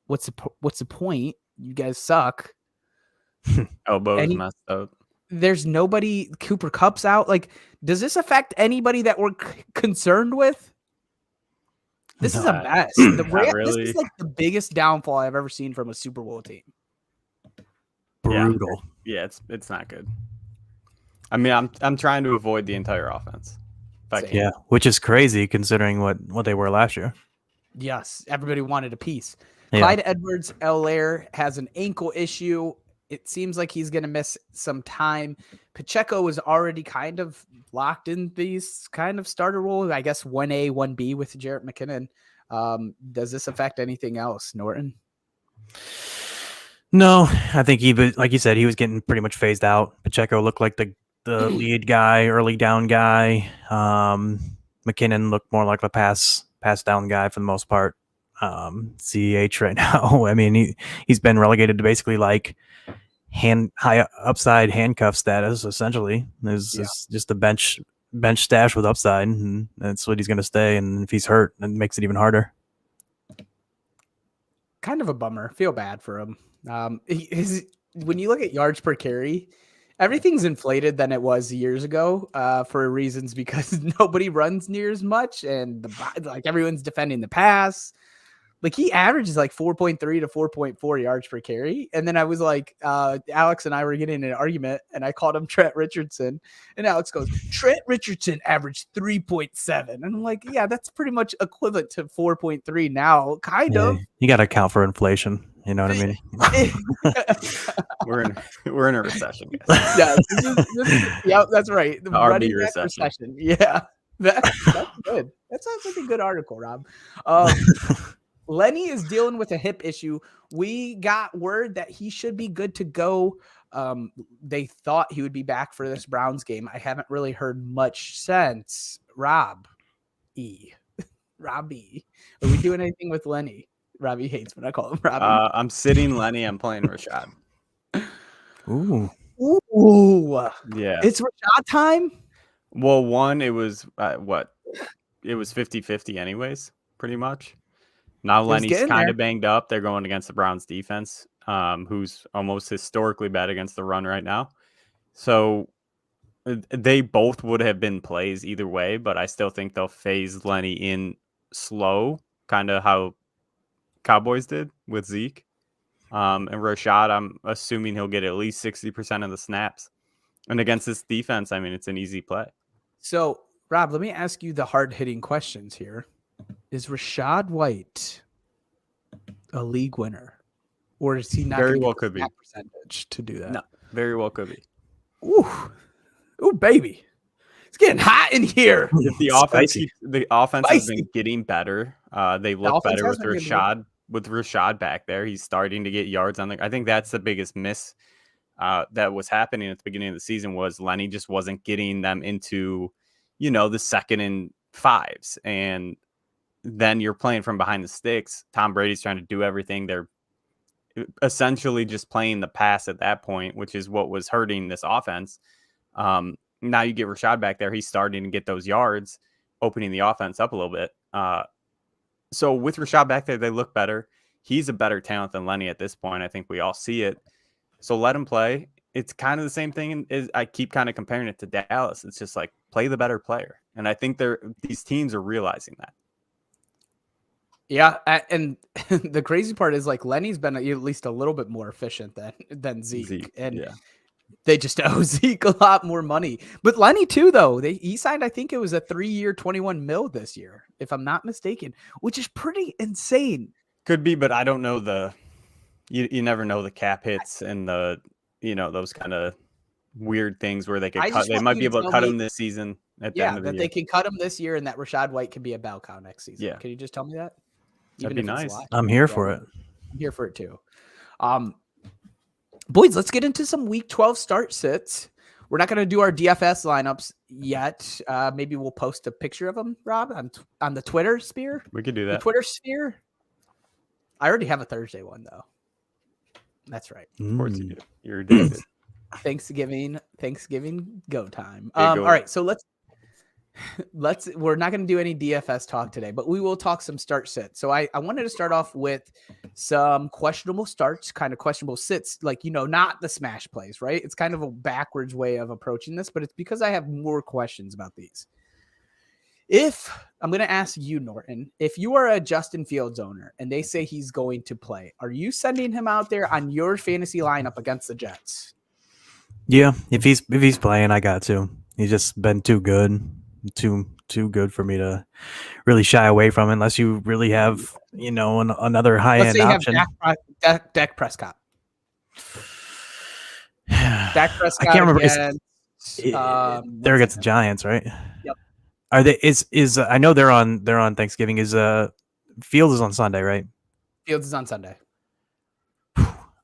What's the point? You guys suck. Elbows messed up. There's nobody. Cooper Kupp's out. Like, does this affect anybody that we're concerned with? This is a Not- mess. not This really. is like the biggest downfall I've ever seen from a Super Bowl team. Brutal. Yeah, it's not good. I mean, I'm trying to avoid the entire offense. If I Same. can. Yeah, which is crazy considering what they were last year. Yes, everybody wanted a piece. Yeah. Clyde Edwards-Helaire has an ankle issue. It seems like he's going to miss some time. Pacheco is already kind of locked in these kind of starter roles. I guess 1A, 1B with Jarrett McKinnon. Does this affect anything else, Norton? No, I think like you said, he was getting pretty much phased out. Pacheco looked like the lead guy, early down guy. McKinnon looked more like the pass down guy for the most part. CEH right now, I mean, he's been relegated to basically like high upside handcuff status. Essentially, is just a bench stash with upside, and that's what he's going to stay. And if he's hurt, it makes it even harder. Kind of a bummer. Feel bad for him. When you look at yards per carry, everything's inflated than it was years ago for reasons because nobody runs near as much and like everyone's defending the pass. Like he averages like 4.3 to 4.4 yards per carry. And then I was like, Alex and I were getting in an argument and I called him Trent Richardson. And Alex goes, Trent Richardson averaged 3.7. And I'm like, yeah, that's pretty much equivalent to 4.3 now, kind of. You got to account for inflation. You know what I mean? We're in a recession, guys. Yeah, that's right. The RB running back recession. Yeah, that's good. That sounds like a good article, Rob. Lenny is dealing with a hip issue. We got word that he should be good to go. They thought he would be back for this Browns game. I haven't really heard much since. Rob E. Are we doing anything with Lenny? Robbie hates when I call him Robbie. I'm sitting Lenny. I'm playing Rashad. Ooh. Yeah. It's Rashad time? Well, one, it was what? It was 50-50 anyways, pretty much. Now Lenny's kind of banged up. They're going against the Browns defense, who's almost historically bad against the run right now. So they both would have been plays either way, but I still think they'll phase Lenny in slow, kind of how Cowboys did with Zeke. And Rashad, I'm assuming he'll get at least 60% of the snaps. And against this defense, I mean, it's an easy play. So, Rob, let me ask you the hard-hitting questions here. Is Rachaad White a league winner? Or is he not Very gonna well get the could be. snap percentage to do that? No, very well could be. Ooh, baby. It's getting hot in here. If the offense has been getting better. They look better with Rashad. With Rashad back there, he's starting to get yards on the. I think that's the biggest miss that was happening at the beginning of the season was Lenny just wasn't getting them into, the 2nd and 5s, and then you're playing from behind the sticks. Tom Brady's trying to do everything. They're essentially just playing the pass at that point, which is what was hurting this offense. Now you get Rashad back there. He's starting to get those yards, opening the offense up a little bit. So with Rashad back there, they look better. He's a better talent than Lenny at this point. I think we all see it. So let him play. It's kind of the same thing as I keep kind of comparing it to Dallas. It's just like play the better player. And I think these teams are realizing that. Yeah, and the crazy part is like Lenny's been at least a little bit more efficient than Zeke. And they just owe Zeke a lot more money. But Lenny too, though. He signed, I think it was a 3-year, $21 million this year, if I'm not mistaken, which is pretty insane. Could be, but I don't know you never know the cap hits and those kind of weird things where they could cut. They might be able to cut him this season at the end of the year. They can cut him this year and that Rachaad White can be a bell cow next season. Yeah. Can you just tell me that? That'd be nice. I'm here for it. I'm here for it too. Boys, let's get into some week 12 start sits. We're not going to do our DFS lineups yet. Maybe we'll post a picture of them, Rob, on the Twitter sphere. We could do The that. Twitter sphere. I already have a Thursday one, though. That's right. Of course you do. You're addicted. Thanksgiving go time. Yeah, go. All right, so we're not going to do any DFS talk today, but we will talk some start sits. So I wanted to start off with some questionable starts, kind of questionable sits, like, not the smash plays, right? It's kind of a backwards way of approaching this, but it's because I have more questions about these. I'm going to ask you, Norton, if you are a Justin Fields owner and they say he's going to play, are you sending him out there on your fantasy lineup against the Jets? Yeah, if he's playing, I got to. He's just been too good. Too good for me to really shy away from, unless you really have another high end option. Dak Prescott. Dak Prescott. I can't remember. They're against the Giants, right? Yep. Are they? Is I know they're on Thanksgiving. Fields is on Sunday, right? Fields is on Sunday.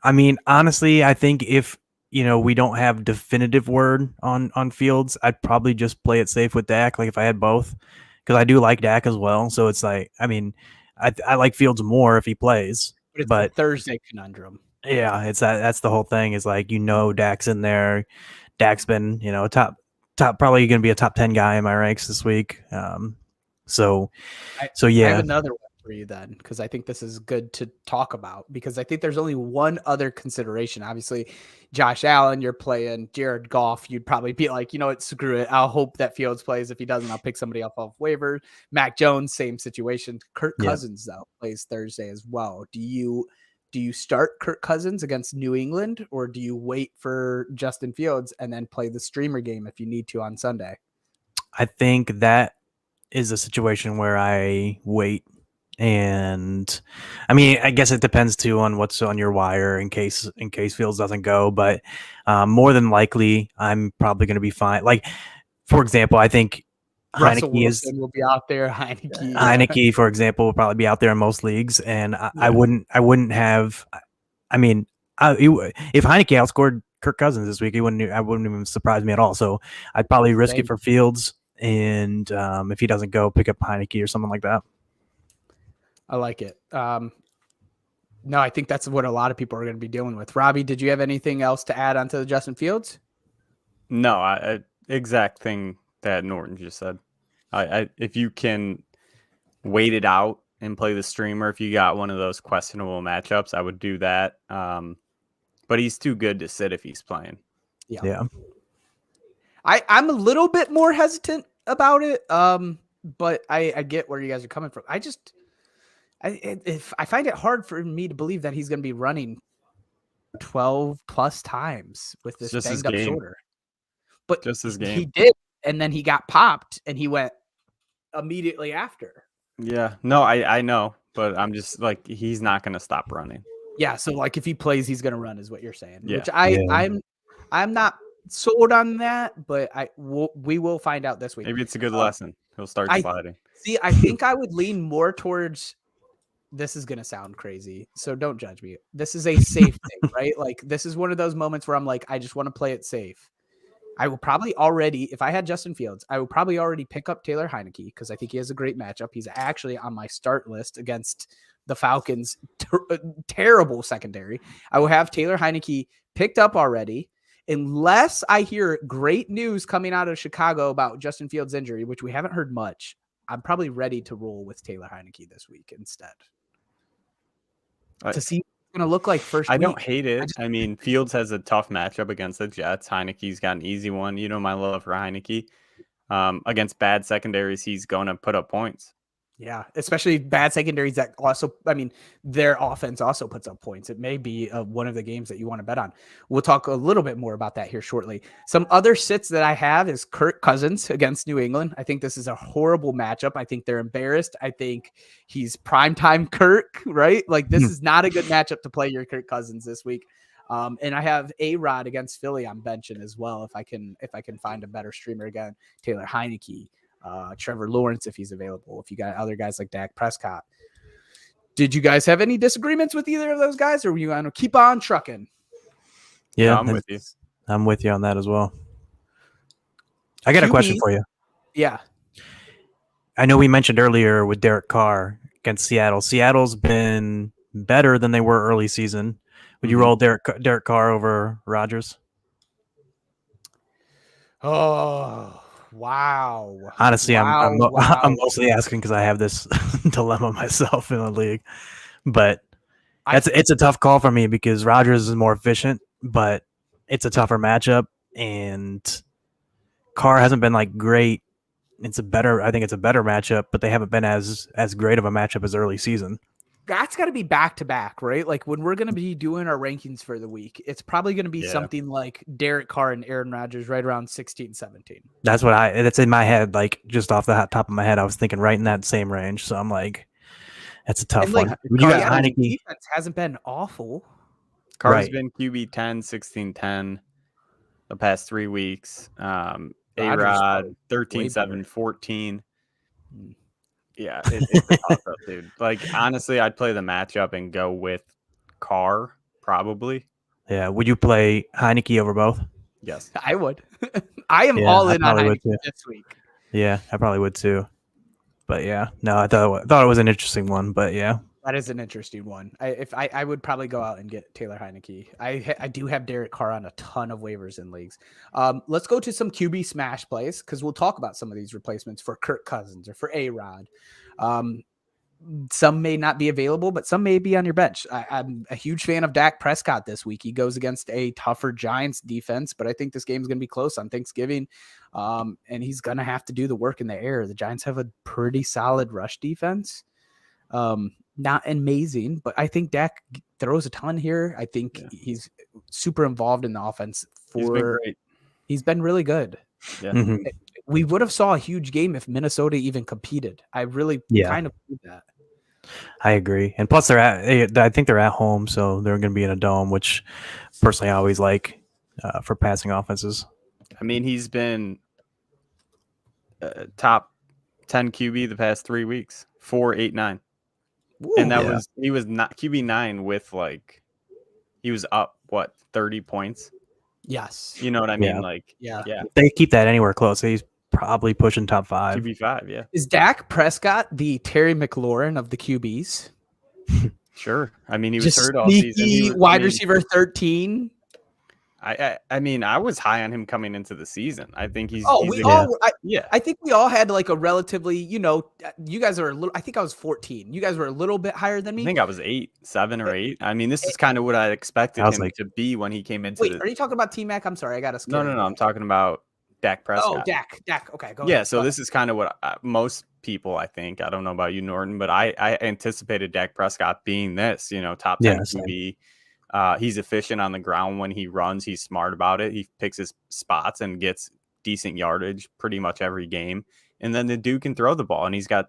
I mean, honestly, I think if we don't have definitive word on Fields, I'd probably just play it safe with Dak. Like if I had both, because I do like Dak as well. So it's like, I mean, I like Fields more if he plays. But it's a Thursday conundrum. Yeah, it's that's the whole thing. Is like Dak's in there. Dak's been top probably going to be a top 10 guy in my ranks this week. So yeah. I have another one for you then, because I think this is good to talk about, because I think there's only one other consideration. Obviously, Josh Allen, you're playing Jared Goff. You'd probably be like, what, screw it. I'll hope that Fields plays. If he doesn't, I'll pick somebody up off waiver. Mac Jones, same situation. Kirk Cousins, though, plays Thursday as well. Do you start Kirk Cousins against New England, or do you wait for Justin Fields and then play the streamer game if you need to on Sunday? I think that is a situation where I wait. And I mean, I guess it depends too on what's on your wire in case Fields doesn't go, but more than likely I'm probably going to be fine. Like, for example, I think Russell Heineke Wilson will be out there. Heineke, for example, will probably be out there in most leagues, and I wouldn't have. I mean, if Heineke outscored Kirk Cousins this week, I wouldn't even surprise me at all. So I'd probably risk it for Fields, and if he doesn't go, pick up Heineke or something like that. I like it. No, I think that's what a lot of people are going to be dealing with. Robbie, did you have anything else to add onto the Justin Fields? No, exact thing that Norton just said. If you can wait it out and play the streamer, if you got one of those questionable matchups, I would do that. But he's too good to sit if he's playing. Yeah. I'm a little bit more hesitant about it. But I get where you guys are coming from. I find it hard for me to believe that he's going to be running 12 plus times with this banged up shoulder. But just his game. He did, and then he got popped, and he went immediately after. Yeah, no, I know, but I'm just like, he's not going to stop running. Yeah, so like if he plays, he's going to run, is what you're saying. Yeah. Which I'm not sold on that, but we will find out this week. Maybe it's a good lesson. He'll start sliding. See, I think I would lean more towards. This is going to sound crazy, so don't judge me. This is a safe thing, right? Like, this is one of those moments where I'm like, I just want to play it safe. I will probably already, if I had Justin Fields, I would probably already pick up Taylor Heineke because I think he has a great matchup. He's actually on my start list against the Falcons' terrible secondary. I will have Taylor Heineke picked up already, unless I hear great news coming out of Chicago about Justin Fields' injury, which we haven't heard much. I'm probably ready to roll with Taylor Heineke this week instead. To see what it's going to look like first week. Don't hate it. I mean, Fields has a tough matchup against the Jets. Heineke's got an easy one. You know my love for Heineke. Against bad secondaries, he's going to put up points. Yeah, especially bad secondaries that also, I mean, their offense also puts up points. It may be one of the games that you want to bet on. We'll talk a little bit more about that here shortly. Some other sits that I have is Kirk Cousins against New England. I think this is a horrible matchup. I think they're embarrassed. I think he's primetime Kirk, right? Like, this is not a good matchup to play your Kirk Cousins this week. And I have A-Rod against Philly on benching as well. If I can find a better streamer again, Taylor Heineke. Trevor Lawrence, if he's available, if you got other guys like Dak Prescott. Did you guys have any disagreements with either of those guys, or were you going to keep on trucking? Yeah, I'm with you. I'm with you on that as well. I got a question QB. for you. Yeah. I know we mentioned earlier with Derek Carr against Seattle. Seattle's been better than they were early season. Would you Mhm. roll Derek Carr over Rodgers? Oh, wow. Honestly, Wow. I'm mostly asking because I have this dilemma myself in the league. But it's a tough call for me because Rodgers is more efficient, but it's a tougher matchup, and Carr hasn't been like great. I think it's a better matchup, but they haven't been as great of a matchup as early season. That's got to be back to back, right? Like when we're going to be doing our rankings for the week, it's probably going to be something like Derek Carr and Aaron Rodgers right around 16, 17. That's in my head, like just off the top of my head. I was thinking right in that same range. So I'm like, that's a tough And like one. You got Seattle's Heineke, defense hasn't been awful. Carr's right? been QB 10, 16, 10 the past 3 weeks. Rodgers A-Rod, way 13, better. 7, 14. Mm. Yeah, it's a toss-up, dude. Like, honestly, I'd play the matchup and go with Carr, probably. Yeah. Would you play Heineke over both? Yes. I would. I am Yeah, all I in on probably would Heineke too. this week. Yeah, I probably would too. But yeah, no, I thought it was an interesting one. But yeah, That is an interesting one. I would probably go out and get Taylor Heineke. I do have Derek Carr on a ton of waivers in leagues. Let's go to some QB smash plays because we'll talk about some of these replacements for Kirk Cousins or for A-Rod. Some may not be available, but some may be on your bench. I'm a huge fan of Dak Prescott this week. He goes against a tougher Giants defense, but I think this game's going to be close on Thanksgiving. And he's going to have to do the work in the air. The Giants have a pretty solid rush defense. Not amazing, but I think Dak throws a ton here. I think he's super involved in the offense. He's been great. He's been really good. Yeah. Mhm. We would have saw a huge game if Minnesota even competed. I really kind of believe that. I agree. And plus, I think they're at home, so they're going to be in a dome, which personally I always like for passing offenses. I mean, he's been top 10 QB the past 3 weeks, 4, 8, 9. Ooh, And he was not QB 9 with he was up 30 points. yes. You know what I mean? Yeah. If they keep that anywhere close, he's probably pushing top 5. QB 5, yeah. Is Dak Prescott the Terry McLaurin of the QBs? Sure. I mean, he was Just hurt all season. sneaky wide receiver 13. I mean, I was high on him coming into the season. I think he's. Oh, he's I think we all had like a relatively, you guys are a little. I think I was 14. You guys were a little bit higher than me. I think I was 7 or 8. I mean, this is kind of what I expected him to be when he came into. Wait, are you talking about T-Mac? I'm sorry, I got to. No. I'm talking about Dak Prescott. Oh, Dak. Okay, go ahead. Yeah, so this is kind of what most people, I think. I don't know about you, Norton, but I anticipated Dak Prescott being this, top 10 QB. He's efficient on the ground when he runs. He's smart about it. He picks his spots and gets decent yardage pretty much every game. And then the dude can throw the ball, and he's got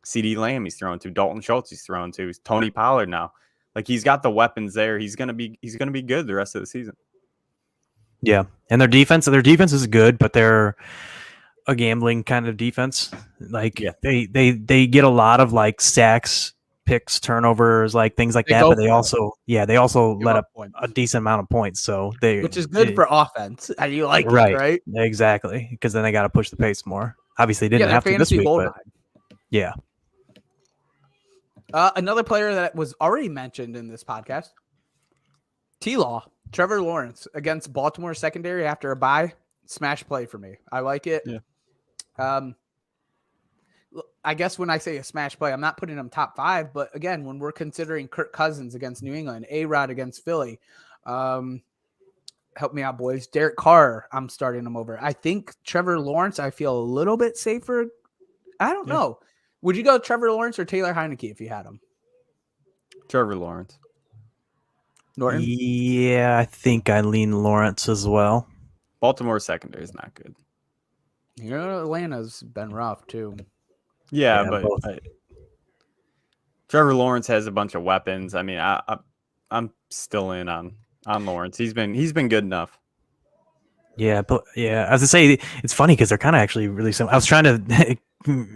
CD Lamb he's thrown to, Dalton Schultz he's thrown to, Tony Pollard now. Like, he's got the weapons there. He's gonna be good the rest of the season. Yeah, and their defense is good, but they're a gambling kind of defense. Like they get a lot of like sacks, picks, turnovers, like things like that. But they also let up a decent amount of points. So which is good for offense. And you like it, right? Exactly, because then they got to push the pace more. Obviously, they didn't have to this week, but yeah. Another player that was already mentioned in this podcast, T-Law, Trevor Lawrence against Baltimore secondary after a bye. Smash play for me. I like it. Yeah. I guess when I say a smash play, I'm not putting him top 5, but again, when we're considering Kirk Cousins against New England, A-Rod against Philly, help me out, boys. Derek Carr, I'm starting him over. I think Trevor Lawrence, I feel a little bit safer. I don't know. Would you go Trevor Lawrence or Taylor Heineke if you had him? Trevor Lawrence. Norton? Yeah, I think I lean Lawrence as well. Baltimore secondary is not good. Atlanta's been rough too. Yeah, but Trevor Lawrence has a bunch of weapons. I mean, I'm still in on Lawrence. He's been good enough. Yeah, but as I say, it's funny because they're kind of actually really similar. I was trying to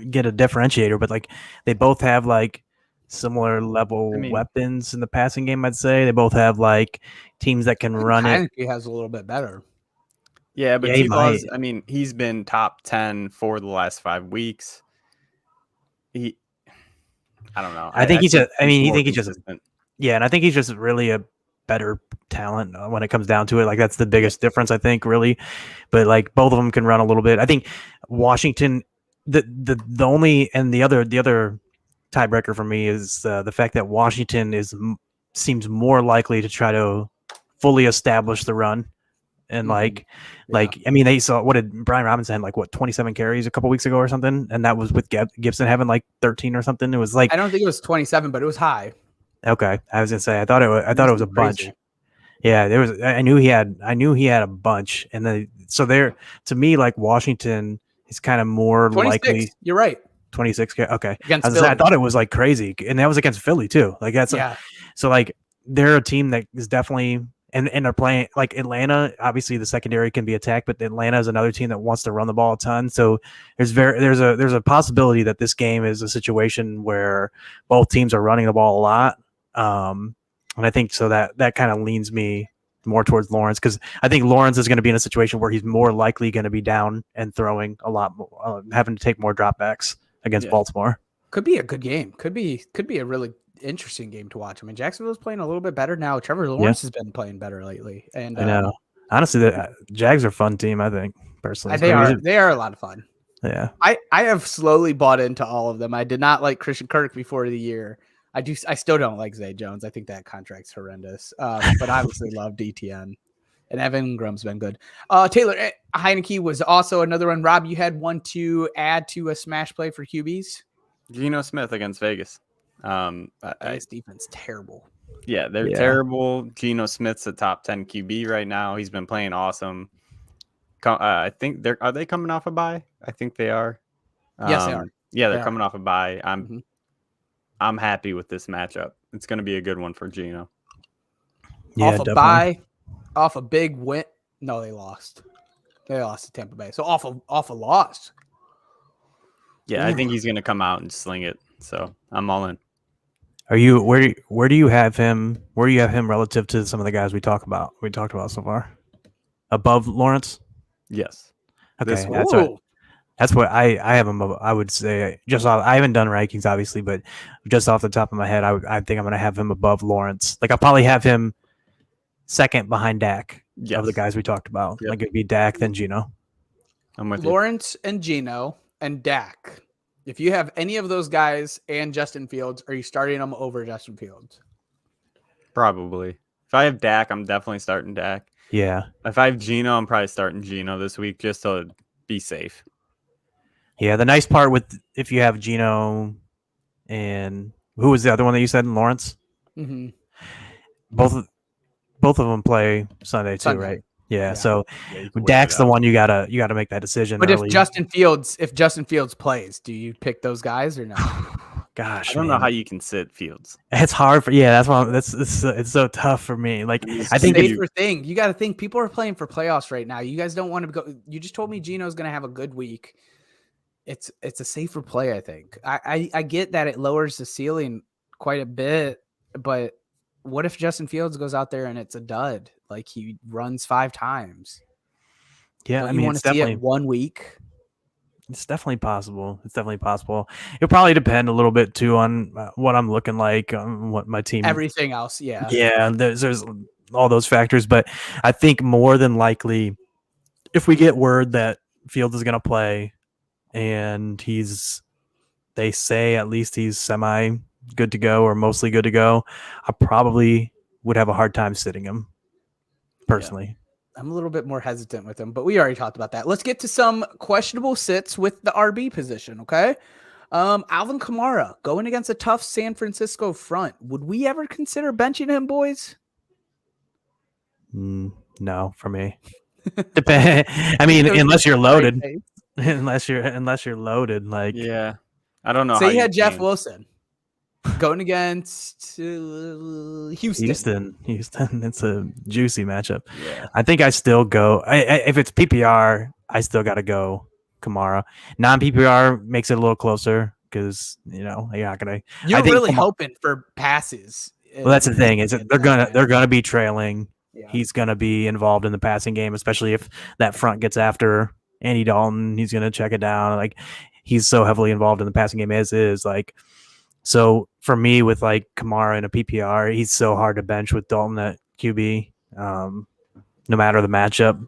get a differentiator, but like they both have like similar level I mean- weapons in the passing game. I'd say they both have like teams that can run it. Heineke has a little bit better. Yeah, but Yeah, he T-Law's, might. I mean, he's been top 10 for the last 5 weeks. I don't know. I think he's just. I mean, you more think he's just. consistent. Yeah, and I think he's just really a better talent when it comes down to it. Like that's the biggest difference, I think, really. But like both of them can run a little bit. I think Washington, the only and the other tiebreaker for me is the fact that Washington seems more likely to try to fully establish the run. And like I mean, they saw what did Brian Robinson had like 27 carries a couple weeks ago or something, and that was with Gibson having like 13 or something. It was like I don't think it was 27, but it was high. okay. I was gonna say I thought it was a bunch. Crazy. Yeah, there was. I knew he had a bunch, and then so there to me like Washington is kind of more 26. likely. You're right. 26. Okay, Against I was gonna say, I Philly. thought it was like crazy, and that was against Philly too. Like that's Yeah. so like they're a team that is definitely and they're playing like Atlanta. Obviously, the secondary can be attacked, but Atlanta is another team that wants to run the ball a ton. So there's a possibility that this game is a situation where both teams are running the ball a lot. And I think so that kind of leans me more towards Lawrence because I think Lawrence is going to be in a situation where he's more likely going to be down and throwing a lot more, having to take more dropbacks against Baltimore. Could be a good game. Could be a really interesting game to watch. I mean, Jacksonville's playing a little bit better now. Trevor Lawrence has been playing better lately, and I know. Honestly, the Jags are a fun team. I think personally, they are a lot of fun. Yeah, I have slowly bought into all of them. I did not like Christian Kirk before the year. I still don't like Zay Jones. I think that contract's horrendous. But I obviously love DTN. And Evan Ingram's been good. Taylor Heineke was also another one. Rob, you had one to add to a smash play for QBs. Geno Smith against Vegas. Vegas defense terrible. Yeah, they're terrible. Geno Smith's a top 10 QB right now. He's been playing awesome. I think are they coming off a bye? I think they are. Yes, they are. Yeah, they're coming off a bye. I'm happy with this matchup. It's going to be a good one for Geno. Yeah, off a definitely. bye, off a big win. No, they lost. They lost to Tampa Bay. So off a loss. Yeah, I think he's going to come out and sling it. So I'm all in. Are you where do you have him? Where do you have him relative to some of the guys we talked about so far? Above Lawrence? Yes. Okay, that's what I have him. I would say I haven't done rankings obviously, but just off the top of my head, I think I'm going to have him above Lawrence. Like I'll probably have him second behind Dak of the guys we talked about. Yep. Like it'd be Dak then Geno. I'm with Lawrence and Geno and Dak. If you have any of those guys and Justin Fields, are you starting them over Justin Fields? Probably. If I have Dak, I'm definitely starting Dak. Yeah. If I have Geno, I'm probably starting Geno this week just to be safe. Yeah, the nice part with if you have Geno and who was the other one that you said, Lawrence? Mm-hmm. Both of them play Sunday too, right? Yeah. So Dak's the one you gotta make that decision. But early. if Justin Fields plays, do you pick those guys or no? Gosh, I don't know how you can sit Fields. It's hard for that's why it's so tough for me. Like I think safer thing. You got to think people are playing for playoffs right now. You guys don't want to go. You just told me Geno's going to have a good week. It's a safer play, I think. I get that it lowers the ceiling quite a bit, but what if Justin Fields goes out there and it's a dud? Like he runs 5 times. Yeah, don't I mean, want to see it 1 week. It's definitely possible. It'll probably depend a little bit too on what I'm looking like, on what my team. Everything else, yeah. Yeah, there's all those factors, but I think more than likely, if we get word that Fields is going to play, and they say at least he's semi good to go or mostly good to go, I probably would have a hard time sitting him personally. Yeah. I'm a little bit more hesitant with him, but we already talked about that. Let's get to some questionable sits with the RB position, okay? Alvin Kamara going against a tough San Francisco front. Would we ever consider benching him, boys? No, for me. I mean, unless you're loaded. unless you're loaded, like I don't know. Say you had Jeff Wilson going against Houston. It's a juicy matchup. Yeah. I think I still go. If it's PPR, I still got to go Kamara. Non PPR makes it a little closer. because you're not gonna. You're I think really hoping for passes. Well, that's the thing is that they're gonna be trailing. Yeah. He's gonna be involved in the passing game, especially if that front gets after Andy Dalton. He's gonna check it down. Like he's so heavily involved in the passing game as is. Like so for me with like Kamara in a PPR, he's so hard to bench with Dalton at QB, no matter the matchup.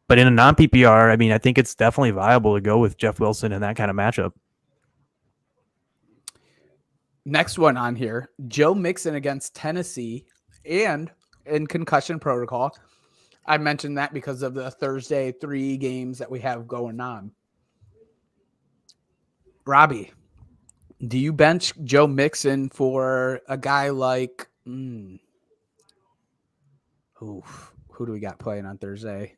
But in a non PPR, I mean, I think it's definitely viable to go with Jeff Wilson in that kind of matchup. Next one on here, Joe Mixon against Tennessee and in concussion protocol. I mentioned that because of the Thursday 3 games that we have going on. Robbie, do you bench Joe Mixon for a guy like who do we got playing on Thursday?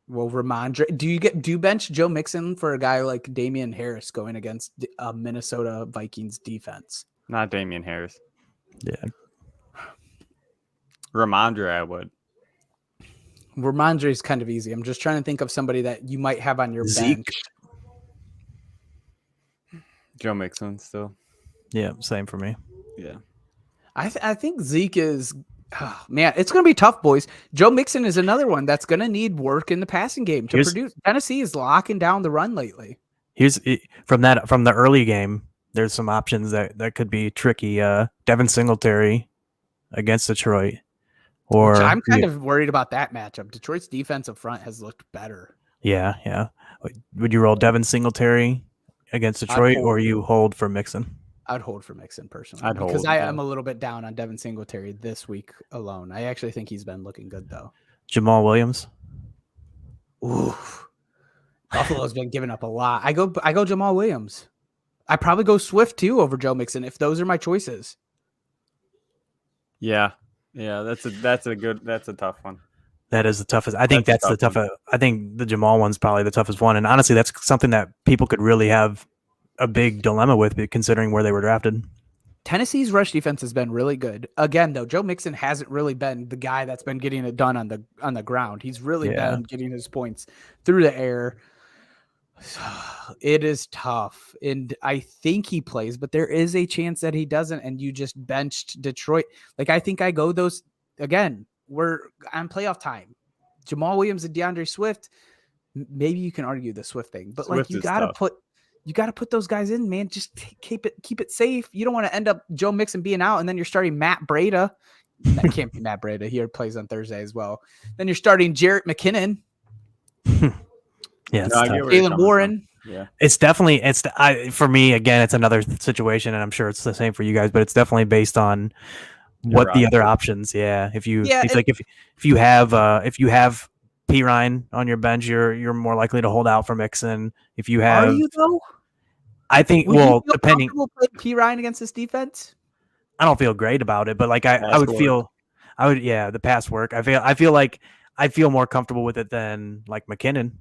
Well, Ramondre. Do you bench Joe Mixon for a guy like Damian Harris going against Minnesota Vikings defense? Not Damian Harris. Yeah. Ramondre, I would. Ramondre is kind of easy. I'm just trying to think of somebody that you might have on your bench. Joe Mixon still. Yeah, same for me. Yeah. I think Zeke is man, it's going to be tough, boys. Joe Mixon is another one that's going to need work in the passing game to produce. Tennessee is locking down the run lately. From the early game, there's some options that could be tricky. Devin Singletary against Detroit. Or which I'm kind of worried about that matchup. Detroit's defensive front has looked better. Yeah. Would you roll Devin Singletary against Detroit, or you hold for Mixon? I'd hold for Mixon personally. I'd because hold, I am a little bit down on Devin Singletary this week alone. I actually think he's been looking good though. Jamal Williams. Oof. Buffalo's been giving up a lot. I go Jamal Williams. I probably go Swift too over Joe Mixon if those are my choices. Yeah, that's a tough one. That is the toughest. I think that's the toughest. I think the Jamal one's probably the toughest one. And honestly, that's something that people could really have a big dilemma with, considering where they were drafted. Tennessee's rush defense has been really good. Again, though, Joe Mixon hasn't really been the guy that's been getting it done on the ground. He's really been getting his points through the air. It is tough, and I think he plays, but there is a chance that he doesn't, and you just benched Detroit. Like, I think I go those again. We're on playoff time. Jamal Williams and DeAndre Swift. Maybe you can argue the Swift thing, but Swift like you gotta put those guys in, man. Just keep it safe. You don't want to end up Joe Mixon being out, and then you're starting Matt Breida. That can't be Matt Breida. He plays on Thursday as well. Then you're starting Jarrett McKinnon. Yeah, Jalen Warren. Yeah, it's definitely for me again. It's another situation, and I'm sure it's the same for you guys. But it's definitely based on what the other options. Yeah, if you have P. Ryan on your bench, you're more likely to hold out for Mixon. If you have, are you though? I think. Depending. P. Ryan against this defense. I don't feel great about it, but like I would feel, the pass work. I feel like I feel more comfortable with it than like McKinnon.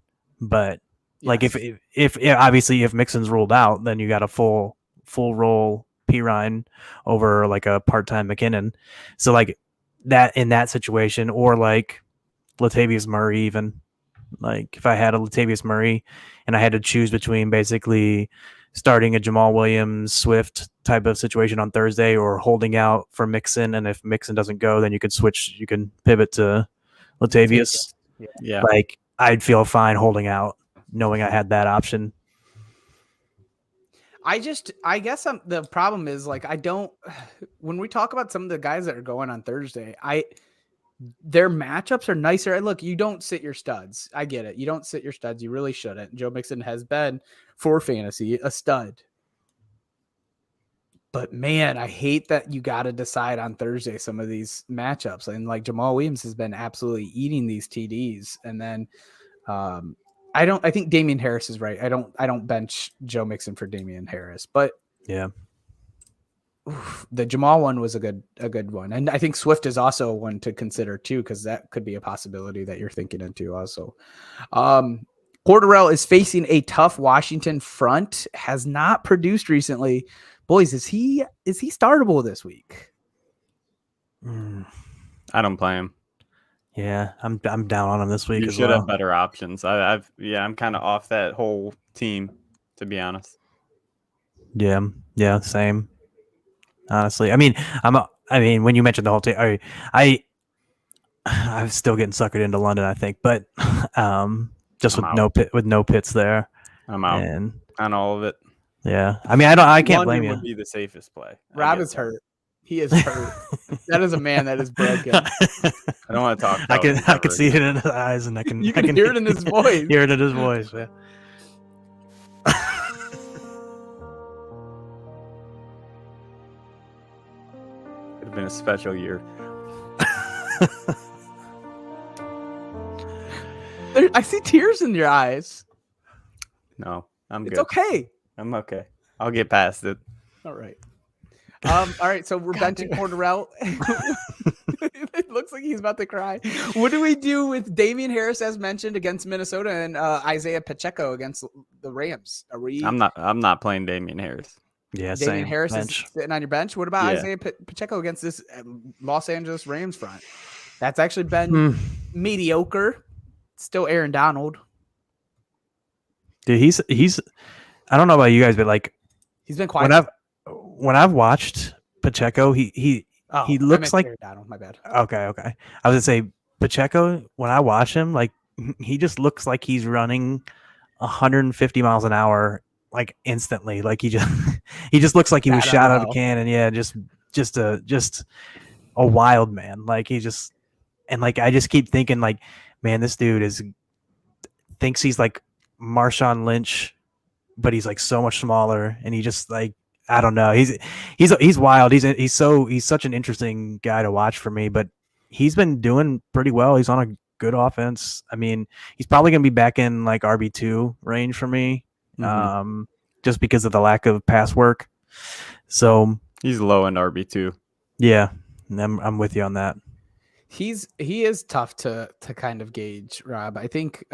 But like if obviously if Mixon's ruled out, then you got a full roll P. Ryan over like a part-time McKinnon. So like that in that situation, or like Latavius Murray, even like if I had a Latavius Murray and I had to choose between basically starting a Jamal Williams Swift type of situation on Thursday or holding out for Mixon, and if Mixon doesn't go, then you can pivot to Latavius. Yeah. Like I'd feel fine holding out, knowing I had that option. I guess the problem is like when we talk about some of the guys that are going on Thursday, their matchups are nicer. Look, you don't sit your studs. I get it. You don't sit your studs. You really shouldn't. Joe Mixon has been for fantasy a stud. But man, I hate that you got to decide on Thursday some of these matchups. And like Jamal Williams has been absolutely eating these TDs. And then I think Damian Harris is right. I don't bench Joe Mixon for Damian Harris. But yeah, the Jamal one was a good one. And I think Swift is also one to consider too, because that could be a possibility that you're thinking into also. Cordarrelle is facing a tough Washington front, has not produced recently. Boys, is he startable this week? I don't play him. Yeah, I'm down on him this week. You should have better options. I'm kind of off that whole team, to be honest. Yeah, same. Honestly, I mean, when you mentioned the whole team, I'm still getting suckered into London, I think, but just I'm with out. no pits there, I'm out and on all of it. yeah, I mean, I can't London blame you. would be the safest play. I Rob get is that. hurt. He is hurt. That is a man that is broken. I don't want to talk. I can Pelicans ever see it again. in his eyes, and I can You can hear it in his voice. Hear it in his voice. Yeah. It'd have been a special year. I see tears in your eyes. No, I'm It's good. okay. I'm okay. I'll get past it. All right. All right. So we're benching Cordarrelle. It looks like he's about to cry. What do we do with Damian Harris, as mentioned, against Minnesota, and Isaiah Pacheco against the Rams? Are we? I'm not playing Damian Harris. Yeah, Damian same. Harris Bench. is sitting on your bench. What about Yeah. Isaiah Pacheco against this Los Angeles Rams front? That's actually been mediocre. Still Aaron Donald. Dude, he's. I don't know about you guys, but like He's been quiet. when I've watched Pacheco, he looks like Aaron Donald. My bad. okay. I was gonna say Pacheco. When I watch him, like he just looks like he's running 150 miles an hour, like instantly. Like he just looks like he was Bat shot out out of of a hell. cannon. Yeah, just a wild man. Like he just and like I just keep thinking like, man, this dude thinks he's like Marshawn Lynch, but he's like so much smaller, and he just like I don't know. He's wild. He's such an interesting guy to watch for me. But he's been doing pretty well. He's on a good offense. I mean, he's probably gonna be back in like RB2 range for me, just because of the lack of pass work. So He's low in RB2. yeah, I'm with you on that. He is tough to kind of gauge, Rob. I think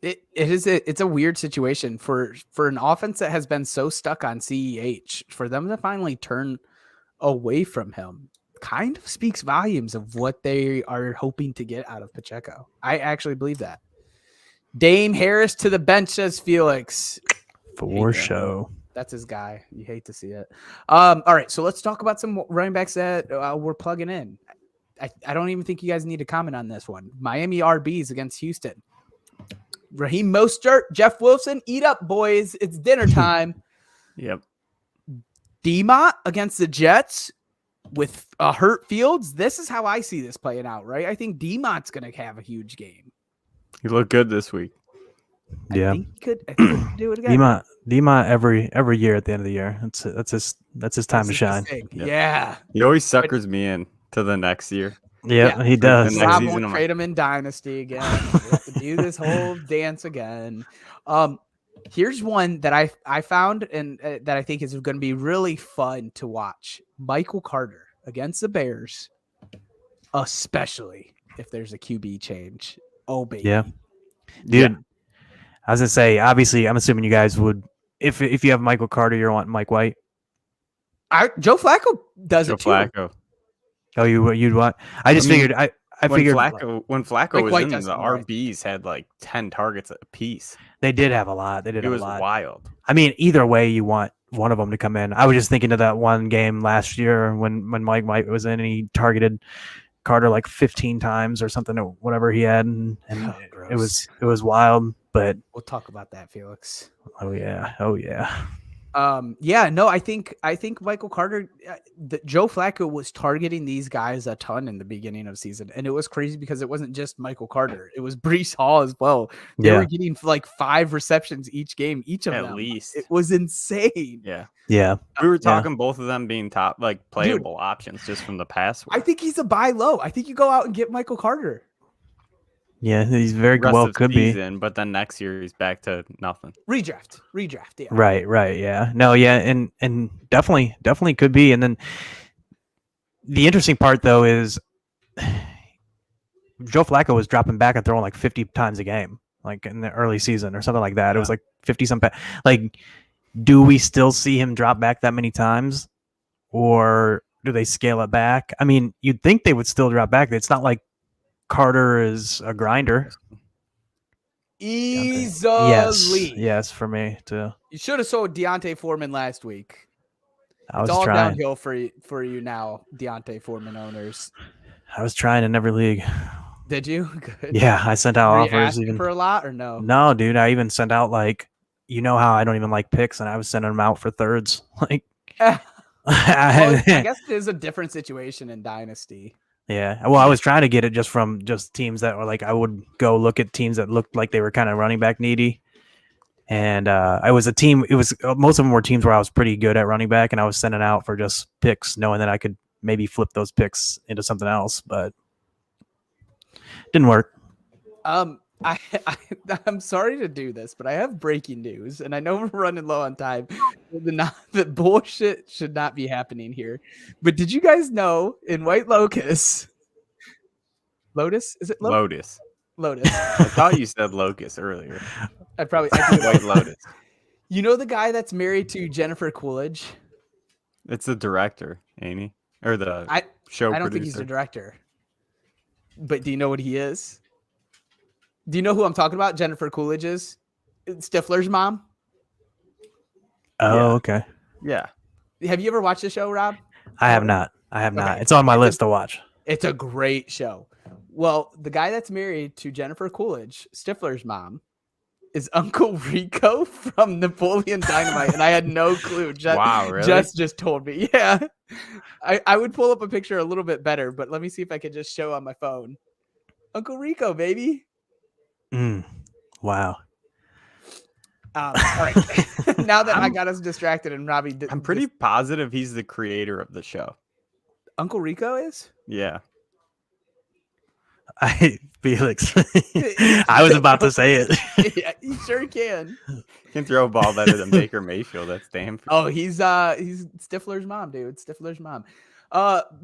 it's a weird situation for an offense that has been so stuck on CEH, for them to finally turn away from him kind of speaks volumes of what they are hoping to get out of Pacheco. I actually believe that. Dame Harris to the bench, says Felix. For show. That's his guy. You hate to see it. All right, so let's talk about some running backs that we're plugging in. I don't even think you guys need to comment on this one. Miami RBs against Houston. Raheem Mostert, Jeff Wilson, eat up, boys. It's dinner time. Yep. D-Mont against the Jets with hurt Fields. This is how I see this playing out, right? I think D-Mont's going to have a huge game. He looked good this week. Yeah. I think he could do it again. D-Mont every year at the end of the year. That's his time to shine. Yeah. He always suckers me in to the next year. Yeah, he does. next Rob season, won't I'm trade him in Dynasty again. We have to do this whole dance again. Here's one that I found and that I think is going to be really fun to watch. Michael Carter against the Bears, especially if there's a QB change. Oh, baby. Yeah. Dude, I was going to say, obviously, I'm assuming you guys would, if you have Michael Carter, you're wanting Mike White. Joe Flacco does Joe it too. Flacco. Oh, you'd want? I figured When Flacco Mike was White in, does the it, right? RBs had like 10 targets apiece. they did have a lot. They did It have was a lot. wild. I mean, either way, you want one of them to come in. I was just thinking of that one game last year when Mike White was in and he targeted Carter like 15 times or something, or whatever he had, and it was wild. But We'll talk about that, Felix. oh yeah. I think Michael Carter, Joe Flacco was targeting these guys a ton in the beginning of season, and it was crazy because it wasn't just Michael Carter; it was Breece Hall as well. They were getting like 5 receptions each game, each of them. At least. It was insane. Yeah. Yeah. We were talking both of them being top, like playable options just from the past. I think he's a buy low. I think you go out and get Michael Carter. Yeah, he's very Rest well of could season, but then next year he's back to nothing. Redraft. Yeah. be. Right. Yeah. No, yeah, and definitely could be. And then the interesting part though is Joe Flacco was dropping back and throwing like 50 times a game, like in the early season or something like that. It was like 50 some. Like, do we still see him drop back that many times, or do they scale it back? I mean, you'd think they would still drop back. It's not like Carter is a grinder. Easily. Yes, for me too. You should have sold Deontay Foreman last week. I It's was all trying. downhill for you now, Deontay Foreman owners. I was trying in every league. Did you? Good. Yeah, I sent out Were you offers asking even for a lot or no? No, dude, I even sent out like how I don't even like picks, and I was sending them out for thirds. Like, Well, I yeah, guess it is a different situation in Dynasty. well, I was trying to get it just from teams that were like I would go look at teams that looked like they were kind of running back needy, and I was a team. It was most of them were teams where I was pretty good at running back, and I was sending out for just picks, knowing that I could maybe flip those picks into something else, but didn't work. I'm sorry to do this, but I have breaking news, and I know we're running low on time. The bullshit should not be happening here. But did you guys know in White Lotus? Lotus? Is it Lotus. Lotus. I thought you said locust earlier. I did. White Lotus. You know the guy that's married to Jennifer Coolidge? It's the director, ain't he? Or the show I don't producer. think he's the director. But do you know what he is? Do you know who I'm talking about? Jennifer Coolidge is Stifler's mom. Oh, Yeah. okay. Yeah. Have you ever watched the show, Rob? I have not. Okay. It's on my list to watch. It's a great show. Well, the guy that's married to Jennifer Coolidge, Stifler's mom, is Uncle Rico from Napoleon Dynamite, and I had no clue. Wow, really? Just told me. Yeah, I would pull up a picture a little bit better, but let me see if I could just show on my phone. Uncle Rico, baby. Wow. All right. Now that I got us distracted and Robbie, I'm pretty positive he's the creator of the show. Uncle Rico is. Yeah. Felix. I was about to say it. Yeah, you sure can. Can throw a ball better than Baker Mayfield. That's damn. Oh, he's Stifler's mom, dude. Stifler's mom.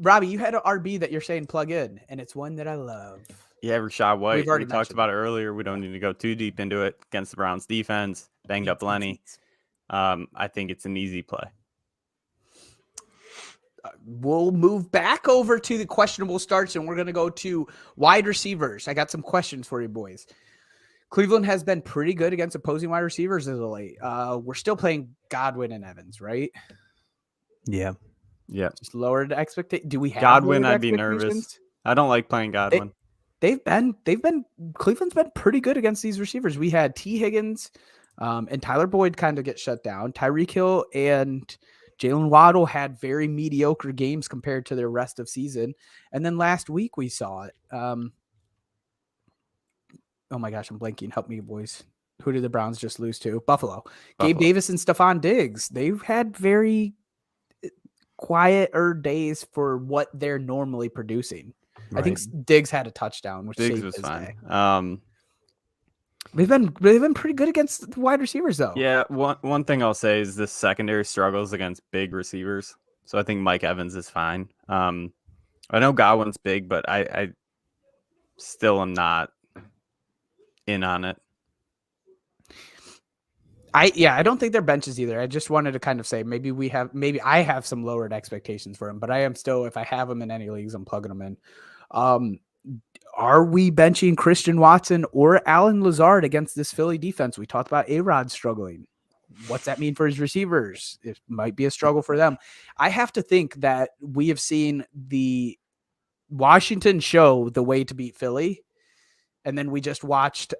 Robbie, you had an RB that you're saying plug in, and it's one that I love. Yeah, Rashad White. We've already We talked mentioned about it earlier. We don't need to go too deep into it against the Browns defense. Banged up Lenny. I think it's an easy play. We'll move back over to the questionable starts, and we're going to go to wide receivers. I got some questions for you boys. Cleveland has been pretty good against opposing wide receivers as of late. We're still playing Godwin and Evans, right? Yeah. Yeah. Just lowered expectations. Do we have Godwin? lowered I'd be nervous. expectations? I don't like playing Godwin. Cleveland's been pretty good against these receivers. We had T. Higgins and Tyler Boyd kind of get shut down. Tyreek Hill and Jalen Waddle had very mediocre games compared to their rest of season. And then last week we saw it. Oh my gosh, I'm blanking. Help me, boys. Who did the Browns just lose to? Buffalo. Gabe Davis and Stephon Diggs. They've had very quieter days for what they're normally producing. Right. I think Diggs had a touchdown, which Diggs saved was his fine. day. They've been pretty good against the wide receivers, though. Yeah, one thing I'll say is this secondary struggles against big receivers. So I think Mike Evans is fine. I know Godwin's big, but I still am not in on it. I don't think they're benches either. I just wanted to kind of say maybe I have some lowered expectations for him, but I am still, if I have him in any leagues, I'm plugging them in. Are we benching Christian Watson or Alan Lazard against this Philly defense? We talked about A-Rod struggling. What's that mean for his receivers? It might be a struggle for them. I have to think that we have seen the Washington show the way to beat Philly, and then we just watched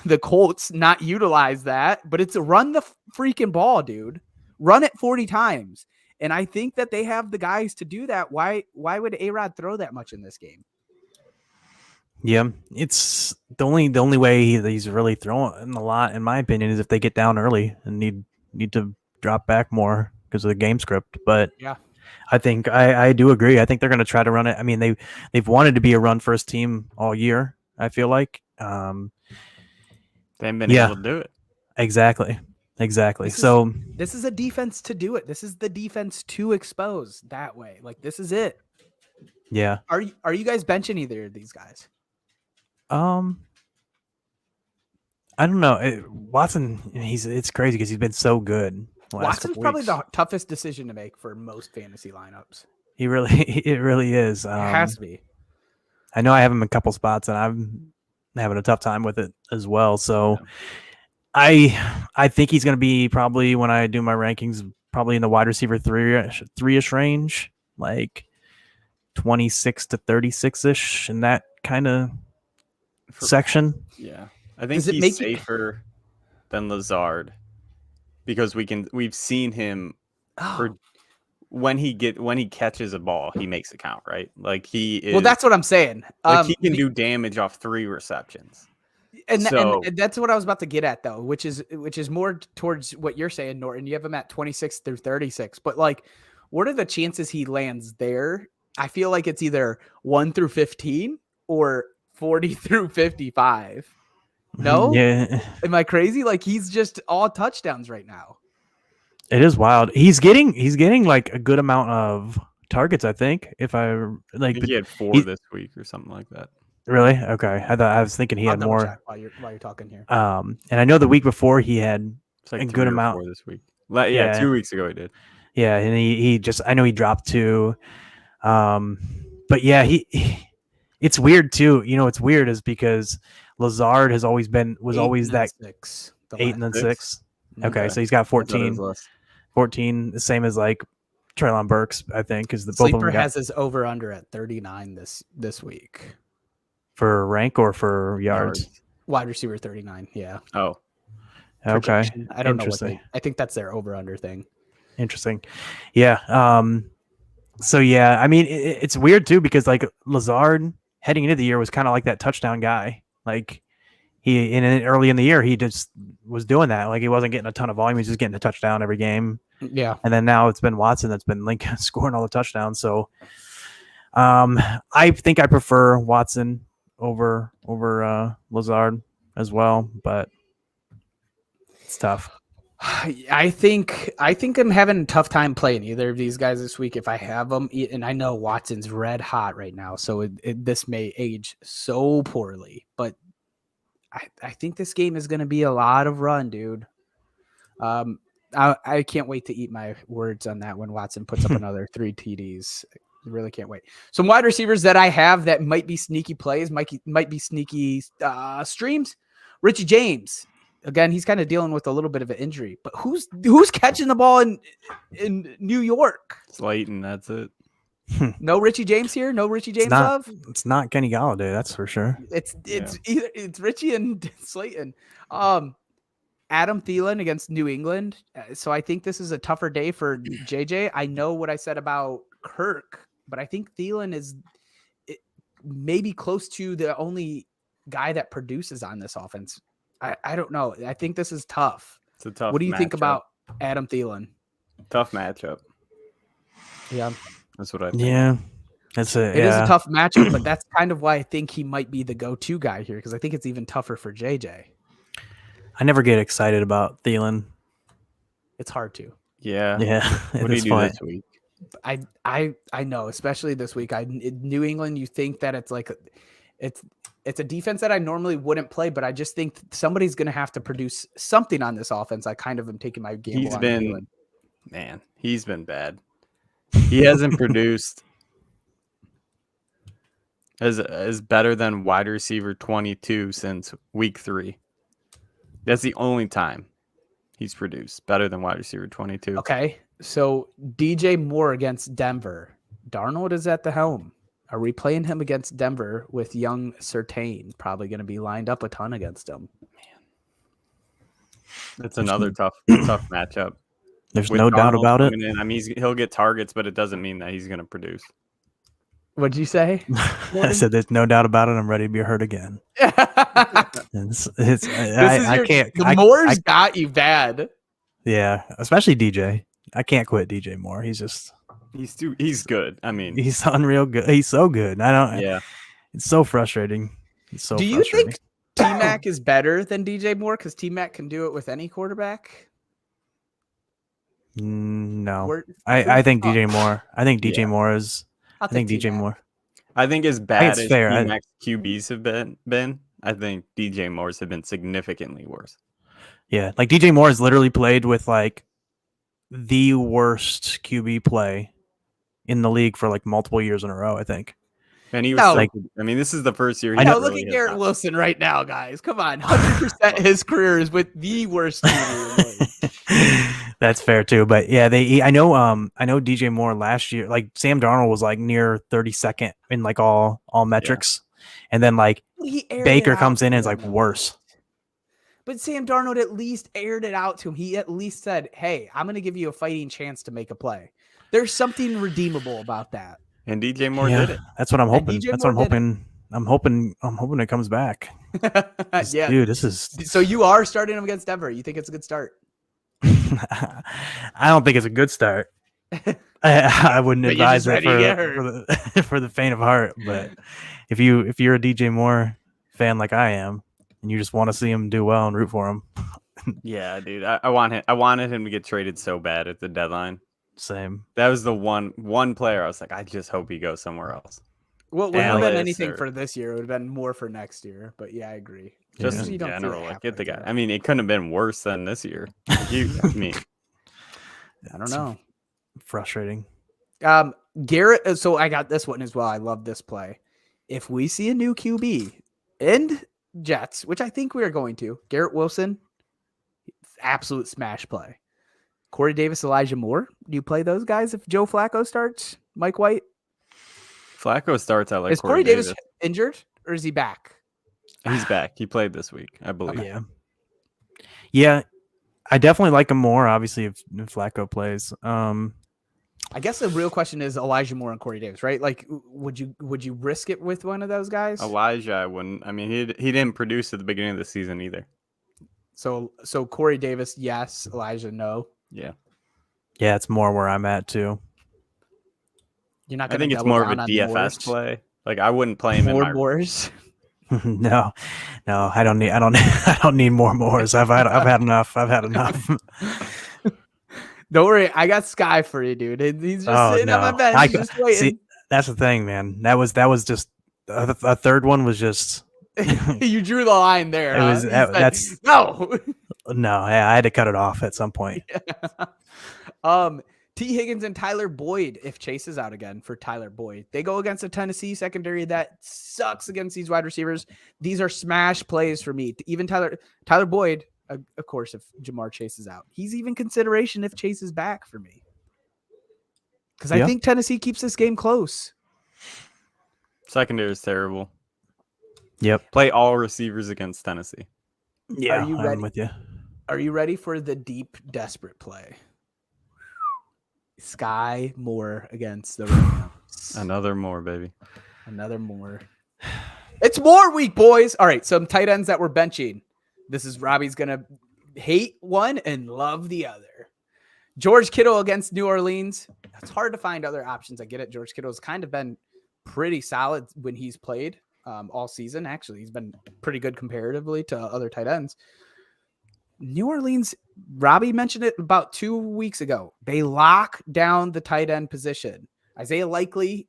the Colts not utilize that, but it's a run the freaking ball, dude. Run it 40 times. And I think that they have the guys to do that. Why would A-Rod throw that much in this game? Yeah, it's the only way he's really throwing a lot, in my opinion, is if they get down early and need to drop back more because of the game script. But yeah, I think I do agree. I think they're going to try to run it. I mean, they've wanted to be a run first team all year. I feel like they haven't been able to do it. Exactly. This is a defense to do it. This is the defense to expose that way. Like, this is it. Yeah. Are you guys benching either of these guys? I don't know. Watson, it's crazy because he's been so good. Watson's probably the toughest decision to make for most fantasy lineups. It really is. It has to be. I know I have him in a couple spots, and having a tough time with it as well. So I think he's going to be probably, when I do my rankings, probably in the wide receiver three-ish range, like 26 to 36-ish in that kind of section. Yeah. I think Does it he's make you- safer than Lazard because we've seen him for when he catches a ball, he makes it count, right? Like he is. Well, that's what I'm saying. Like he can do damage off 3 receptions. And So- that's what I was about to get at, though, which is more towards what you're saying, Norton. You have him at 26 through 36, but like, what are the chances he lands there? I feel like it's either 1 through 15 or 40 through 55. No, Yeah, am I crazy? Like he's just all touchdowns right now. it is wild. He's getting like a good amount of targets, I think. If I I like, think he had 4 he- this week or something like that. really? Okay. I was thinking he I'll had double more. check while you're talking here. And I know the week before he had It's like a 3 good or amount. 4 this week. Yeah. 2 weeks ago he did. Yeah, and he just, I know he dropped 2. But yeah, it's weird too. You know, it's weird is because Lazard was always that 6. 8 and then 6. Six? Okay, Okay. so he's got I thought it was 14, less. 14, the same as like Treylon Burks, I think, because the both of Sleeper them got has his over under at 39 this week. for rank or for yards. Wide receiver 39. Yeah. Oh, Okay, Projection. I don't know what Interesting. I think that's their over under thing. interesting. Yeah. So yeah, I mean, it's weird too because like Lazard heading into the year was kind of like that touchdown guy. Like early in the year, he just was doing that. Like he wasn't getting a ton of volume; he was just getting a touchdown every game. Yeah. And then now it's been Watson that's been like scoring all the touchdowns. So, I think I prefer Watson over Lazard as well, but it's tough. I think I'm having a tough time playing either of these guys this week if I have them, and I know Watson's red hot right now, so this may age so poorly, but I think this game is going to be a lot of run, dude. I can't wait to eat my words on that when Watson puts up another 3 TDs. I really can't wait. Some wide receivers that I have that might be sneaky plays, might be sneaky streams. Richie James. Again, he's kind of dealing with a little bit of an injury, but who's catching the ball in New York? Slayton, that's it. No Richie James here. No Richie James not- love. It's not Kenny Galladay, that's for sure. It's Richie and Slayton. Adam Thielen against New England. So I think this is a tougher day for JJ. I know what I said about Kirk, but I think Thielen is maybe close to the only guy that produces on this offense. I don't know. I think this is tough. It's a tough. What do you think matchup. about Adam Thielen? Tough matchup? Yeah, That's what I think. Yeah, it is a tough matchup, but that's kind of why I think he might be the go-to guy here because I think it's even tougher for JJ. I never get excited about Thielen. It's hard to. Yeah. Yeah, What do you do this week? I know, especially this week. In New England, you think that it's like it's a defense that I normally wouldn't play, but I just think somebody's going to have to produce something on this offense. I kind of am taking my gamble He's on been Thielen. he's been bad. He hasn't produced as better than wide receiver 22 since week 3. That's the only time he's produced better than wide receiver 22. Okay, so DJ Moore against Denver. Darnold is at the helm. Are we playing him against Denver with young Surtain? Probably going to be lined up a ton against him. That's another tough matchup. There's With no doubt Darnold about it. coming in, I mean, he'll get targets, but it doesn't mean that he's going to produce. What'd you say? I said there's no doubt about it. I'm ready to be hurt again. The Moore's got you bad. Yeah, especially DJ. I can't quit DJ Moore. He's Good. I mean, he's unreal good. He's so good. I don't. yeah. It's so frustrating. It's so. Do you think T-Mac is better than DJ Moore because T-Mac can do it with any quarterback? No, I think DJ Moore. I think DJ Moore is. I think DJ Moore. I think as bad as fair. T-Mac's QBs have been, I think DJ Moore's have been significantly worse. Yeah, like DJ Moore has literally played with like the worst QB play in the league for like multiple years in a row, I think. And he was No. like, I mean, this is the first year. I know. Look at Garrett Wilson right now, guys. Come on, 100% his career is with the worst team in the league. That's fair too, but yeah, I know DJ Moore last year, like Sam Darnold was like near 32nd in like all metrics, and then like He aired Baker it out comes in to and is him, like worse. But Sam Darnold at least aired it out to him. He at least said, "Hey, I'm going to give you a fighting chance to make a play." There's something redeemable about that. And DJ Moore Yeah, did it. that's what I'm hoping. DJ That's what I'm Moore did it. hoping. I'm hoping it comes back. Yeah, Dude, this is. So you are starting him against Denver. You think it's a good start? I don't think it's a good start. I wouldn't But you're advise just it ready to get hurt. for the for the faint of heart. But if you're a DJ Moore fan like I am, and you just want to see him do well and root for him, Yeah, dude. I wanted him to get traded so bad at the deadline. same. That was the one player I was like, I just hope he goes somewhere else. Well, it wouldn't have been Dallas anything or- for this year. It would have been more for next year. But yeah, I agree. Just Yeah. So you in don't feel general, like half get the like guy. that. I mean, it couldn't have been worse than this year. Like, I mean, I don't know. Frustrating. Garrett. So I got this one as well. I love this play. If we see a new QB and Jets, which I think we are going to, Garrett Wilson, absolute smash play. Corey Davis, Elijah Moore. Do you play those guys if Joe Flacco starts? Mike White. Flacco starts out like Is Corey Davis injured or is he back? He's back. He played this week, I believe. Okay. Yeah. I definitely like him more. Obviously, if Flacco plays. I guess the real question is Elijah Moore and Corey Davis, right? Like, would you risk it with one of those guys? Elijah, I wouldn't. I mean, he didn't produce at the beginning of the season either. So Corey Davis, yes. Elijah, no. Yeah, Yeah, it's more where I'm at too. You're not I going to think it's more of a DFS play. Like I wouldn't play him in More my. Moores. no, I don't need I don't need more Moores. I've had enough. I've had enough. Don't worry, I got Sky for you, dude. He's just sitting on my bench, I just waiting. see. That's the thing, man. That was just a third one was just. You drew the line there. It was- He said, that's- no. No, I had to cut it off at some point. T. Higgins and Tyler Boyd. If Chase is out again for Tyler Boyd, they go against a Tennessee secondary that sucks against these wide receivers. These are smash plays for me. Even Tyler Boyd, of course, if Jamar Chase is out, he's even consideration if Chase is back for me. Because I Yeah. think Tennessee keeps this game close. Secondary is terrible. Yep. Play all receivers against Tennessee. Yeah, you ready? I'm with you. Are you ready for the deep, desperate play? Sky Moore against the Rams. Another more, baby. Another Moore. It's more week, boys. All right, some tight ends that we're benching. This is Robbie's going to hate one and love the other. George Kittle against New Orleans. It's hard to find other options. I get it. George Kittle's kind of been pretty solid when he's played all season. Actually, he's been pretty good comparatively to other tight ends. New Orleans, Robbie mentioned it about 2 weeks ago. They lock down the tight end position. Isaiah Likely,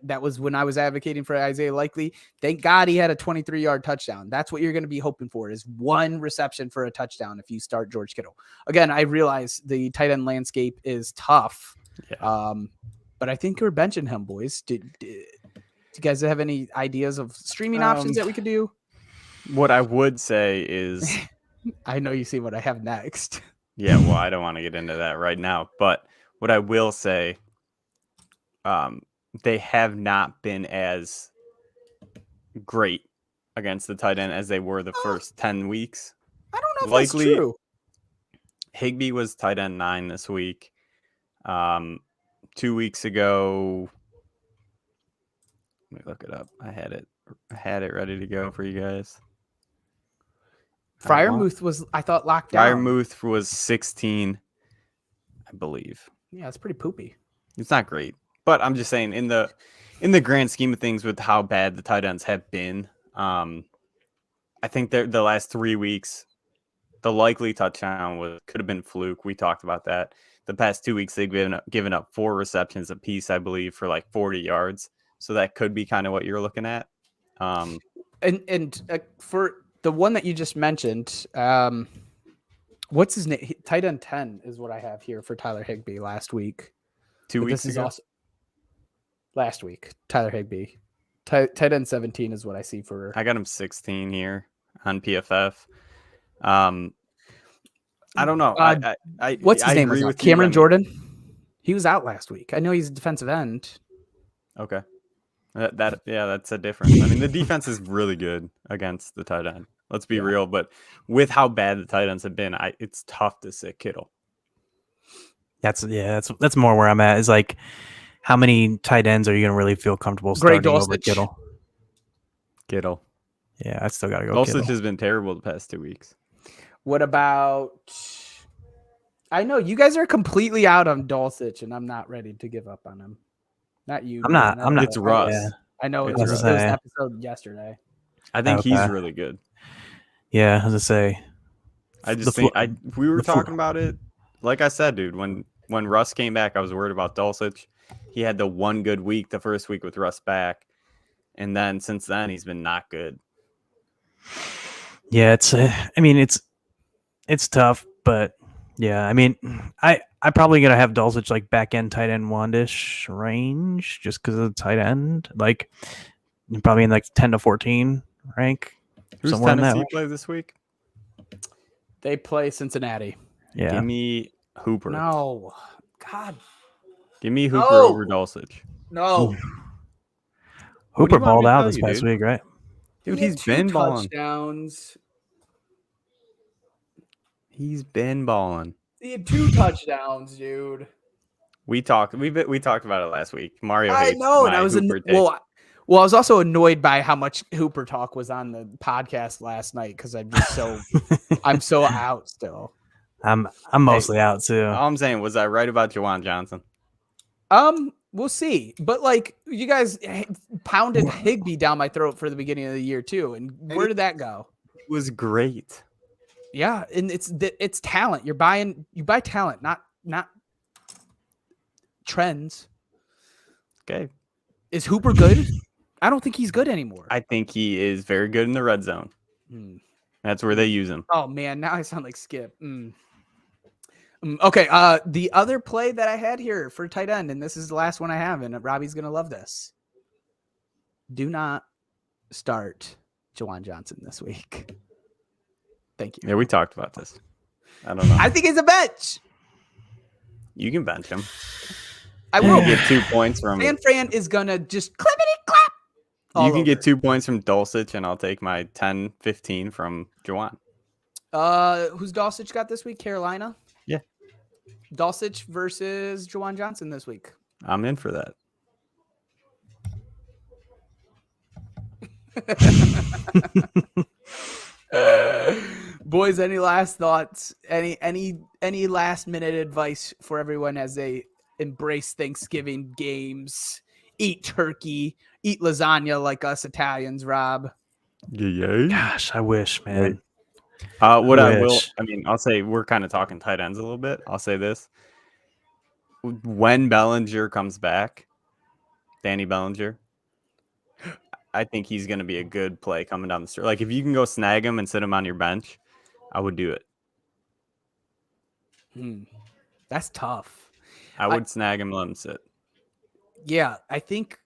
that was when I was advocating for Isaiah Likely. Thank God he had a 23-yard touchdown. That's what you're going to be hoping for is one reception for a touchdown if you start George Kittle. Again, I realize the tight end landscape is tough, Yeah. but I think we're benching him, boys. Do you guys have any ideas of streaming options that we could do? What I would say is, I know you see what I have next. yeah, well, I don't want to get into that right now, but what I will say, they have not been as great against the tight end as they were the first 10 weeks. I don't know if Likely- that's true. Higbee was tight end 9 this week. 2 weeks ago, let me look it up. I had it ready to go for you guys. Fryermuth was, I thought, locked down. Fryermuth was 16, I believe. Yeah, it's pretty poopy. It's not great, but I'm just saying in the grand scheme of things with how bad the tight ends have been, I think the last 3 weeks, the likely touchdown could have been fluke. We talked about that. The past 2 weeks, they've given up 4 receptions apiece, I believe, for like 40 yards. So that could be kind of what you're looking at. And for the one that you just mentioned, what's his name? Tight end 10 is what I have here for Tyler Higbee last week. 2 But weeks this is ago. also last week. Tyler Higbee. Tight end 17 is what I see for. I got him 16 here on PFF. I don't know. What's his I name? agree Was with you. I Cameron mean, Jordan? He was out last week. I know he's a defensive end. Okay. That's a difference. I mean, the defense is really good against the tight end. Let's be real, but with how bad the tight ends have been, it's tough to sit Kittle. That's more where I'm at. Is like, how many tight ends are you gonna really feel comfortable starting over Kittle? Kittle. Yeah, I still gotta go. Dulcich Kittle has been terrible the past 2 weeks. What about? I know you guys are completely out on Dulcich, and I'm not ready to give up on him. Not you. I'm not. It's Russ. Yeah. I know it It's was Russ. the episode yesterday. I think he's Okay. really good. Yeah, as I say, I just think we were talking about it. Like I said, dude, when Russ came back, I was worried about Dulcich. He had the one good week, the first week with Russ back, and then since then he's been not good. Yeah, it's. I mean, it's tough, but yeah, I mean, I probably gonna have Dulcich like back end tight end 1-ish range just because of the tight end, like probably in like 10 to 14 rank. Who's somewhere in that Tennessee range. play this week? They play Cincinnati. Yeah, Give me Hooper. No, God, Give me Hooper No. over Dulcich. no. What do Hooper you want me balled to out tell this you, past dude? week, right? Dude, He had he's 2 been balling. touchdowns. He's been balling. He had 2 touchdowns, dude. We talked about it last week. Mario I hates know, and my I was Hooper take. well, I was also annoyed by how much Hooper talk was on the podcast last night because I'm just so I'm so out still. I'm mostly out too. All I'm saying, was I right about Juwan Johnson? We'll see. But like you guys pounded Higbee down my throat for the beginning of the year too, and where did that go? It was great. Yeah, and it's talent. You buy talent, not trends. Okay. Is Hooper good? I don't think he's good anymore. I think he is very good in the red zone. That's where they use him. Oh man, now I sound like Skip. Okay, the other play that I had here for tight end, and this is the last one I have, and Robbie's gonna love this. Do not start Juwan Johnson this week. Thank you. Yeah, we talked about this. I don't know. I think he's a bench. You can bench him. I You will. can get 2 points from. San Fran is gonna just clippity clap. You can get 2 points from Dulcich, and I'll take my 10-15 from Juwan. Who's Dulcich got this week? Carolina. Yeah. Dulcich versus Juwan Johnson this week. I'm in for that. Boys, any last thoughts? Any last minute advice for everyone as they embrace Thanksgiving games, eat turkey, eat lasagna like us Italians, Rob? Yeah. Gosh, I wish, man. What I will, wish. I mean, I'll say we're kind of talking tight ends a little bit. I'll say this. When Bellinger comes back, Danny Bellinger, I think he's going to be a good play coming down the street. Like, if you can go snag him and sit him on your bench, I would do it. That's tough. I would snag him and let him sit. Yeah, I think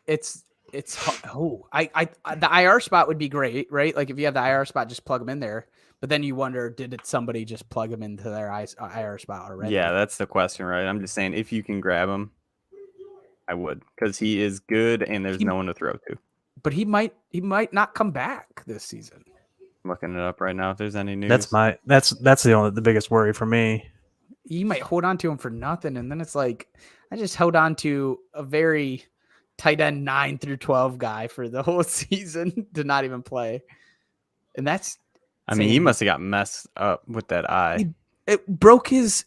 it's the IR spot would be great, right? Like if you have the IR spot, just plug them in there. But then you wonder, did somebody just plug them into their IR spot already? Yeah, that's the question, right? I'm just saying, if you can grab him, I would, because he is good and there's no one to throw to. But he might not come back this season. I'm looking it up right now if there's any news. That's the biggest worry for me. You might hold on to him for nothing, and then it's like I just held on to a very tight end 9 through 12 guy for the whole season to not even play, and that's. I mean, he must have got messed up with that eye. It broke his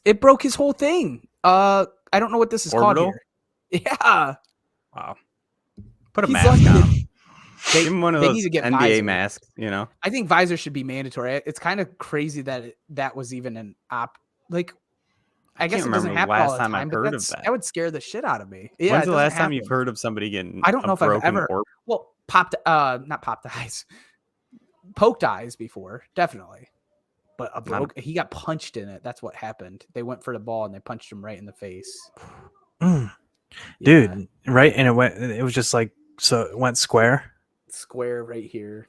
whole thing. I don't know what this is Orbital? called here. Yeah. Wow. Put a He's mask lucky on. Give him one of they those need to get NBA visor. masks, you know? I think visor should be mandatory. It's kind of crazy that that was even an op. Like, I guess it doesn't happen all the time, but that would scare the shit out of me. Yeah. When's the last time you've heard of somebody getting? I don't know if I've ever. Well, not popped eyes, poked eyes before, definitely. But he got punched in it. That's what happened. They went for the ball and they punched him right in the face. Dude, right? And it was just like so it went square Square right here.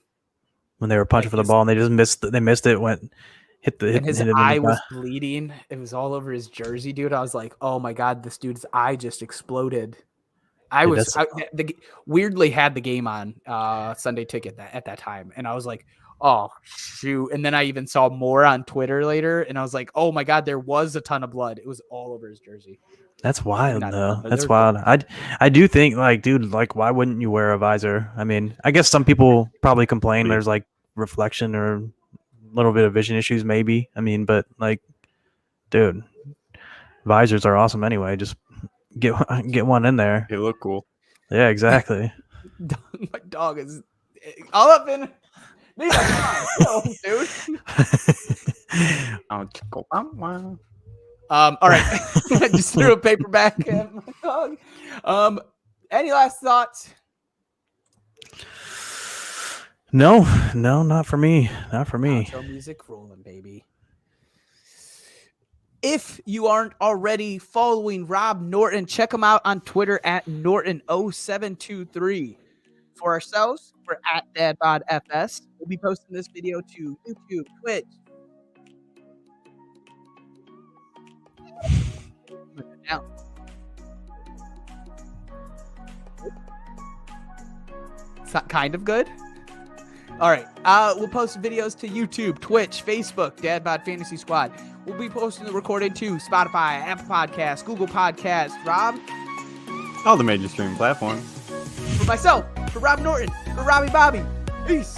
when they were punching Like for the his- ball and they just missed. They missed it. Went hit the hit, And his hit him in eye the was eye. bleeding. It was all over his jersey, dude. I was like, oh my God, this dude's eye just exploded. Dude, Weirdly had the game on Sunday Ticket at that time. And I was like, oh, shoot. And then I even saw more on Twitter later. And I was like, oh my God, there was a ton of blood. It was all over his jersey. That's wild, Not- though. there That's was- wild. I do think, like, dude, like, why wouldn't you wear a visor? I mean, I guess some people probably complain there's like reflection or a little bit of vision issues, maybe. I mean, but like, dude, visors are awesome anyway. Just get one in there. They look cool. Yeah, exactly. My dog is all up in. Nina, come on, dude. Oh, wow. All right. I just threw a paper back at my dog. Any last thoughts? No, not for me. Not for me. Outro music rolling, baby. If you aren't already following Rob Norton, check him out on Twitter at Norton0723. For ourselves, we're at DadBodFS. We'll be posting this video to YouTube, Twitch. Now. It's not kind of good. All right. We'll post videos to YouTube, Twitch, Facebook, DadBod Fantasy Squad. We'll be posting the recording to Spotify, Apple Podcasts, Google Podcasts. Rob? All the major streaming platforms. For myself, for Rob Norton, for Robbie Bobby. Peace.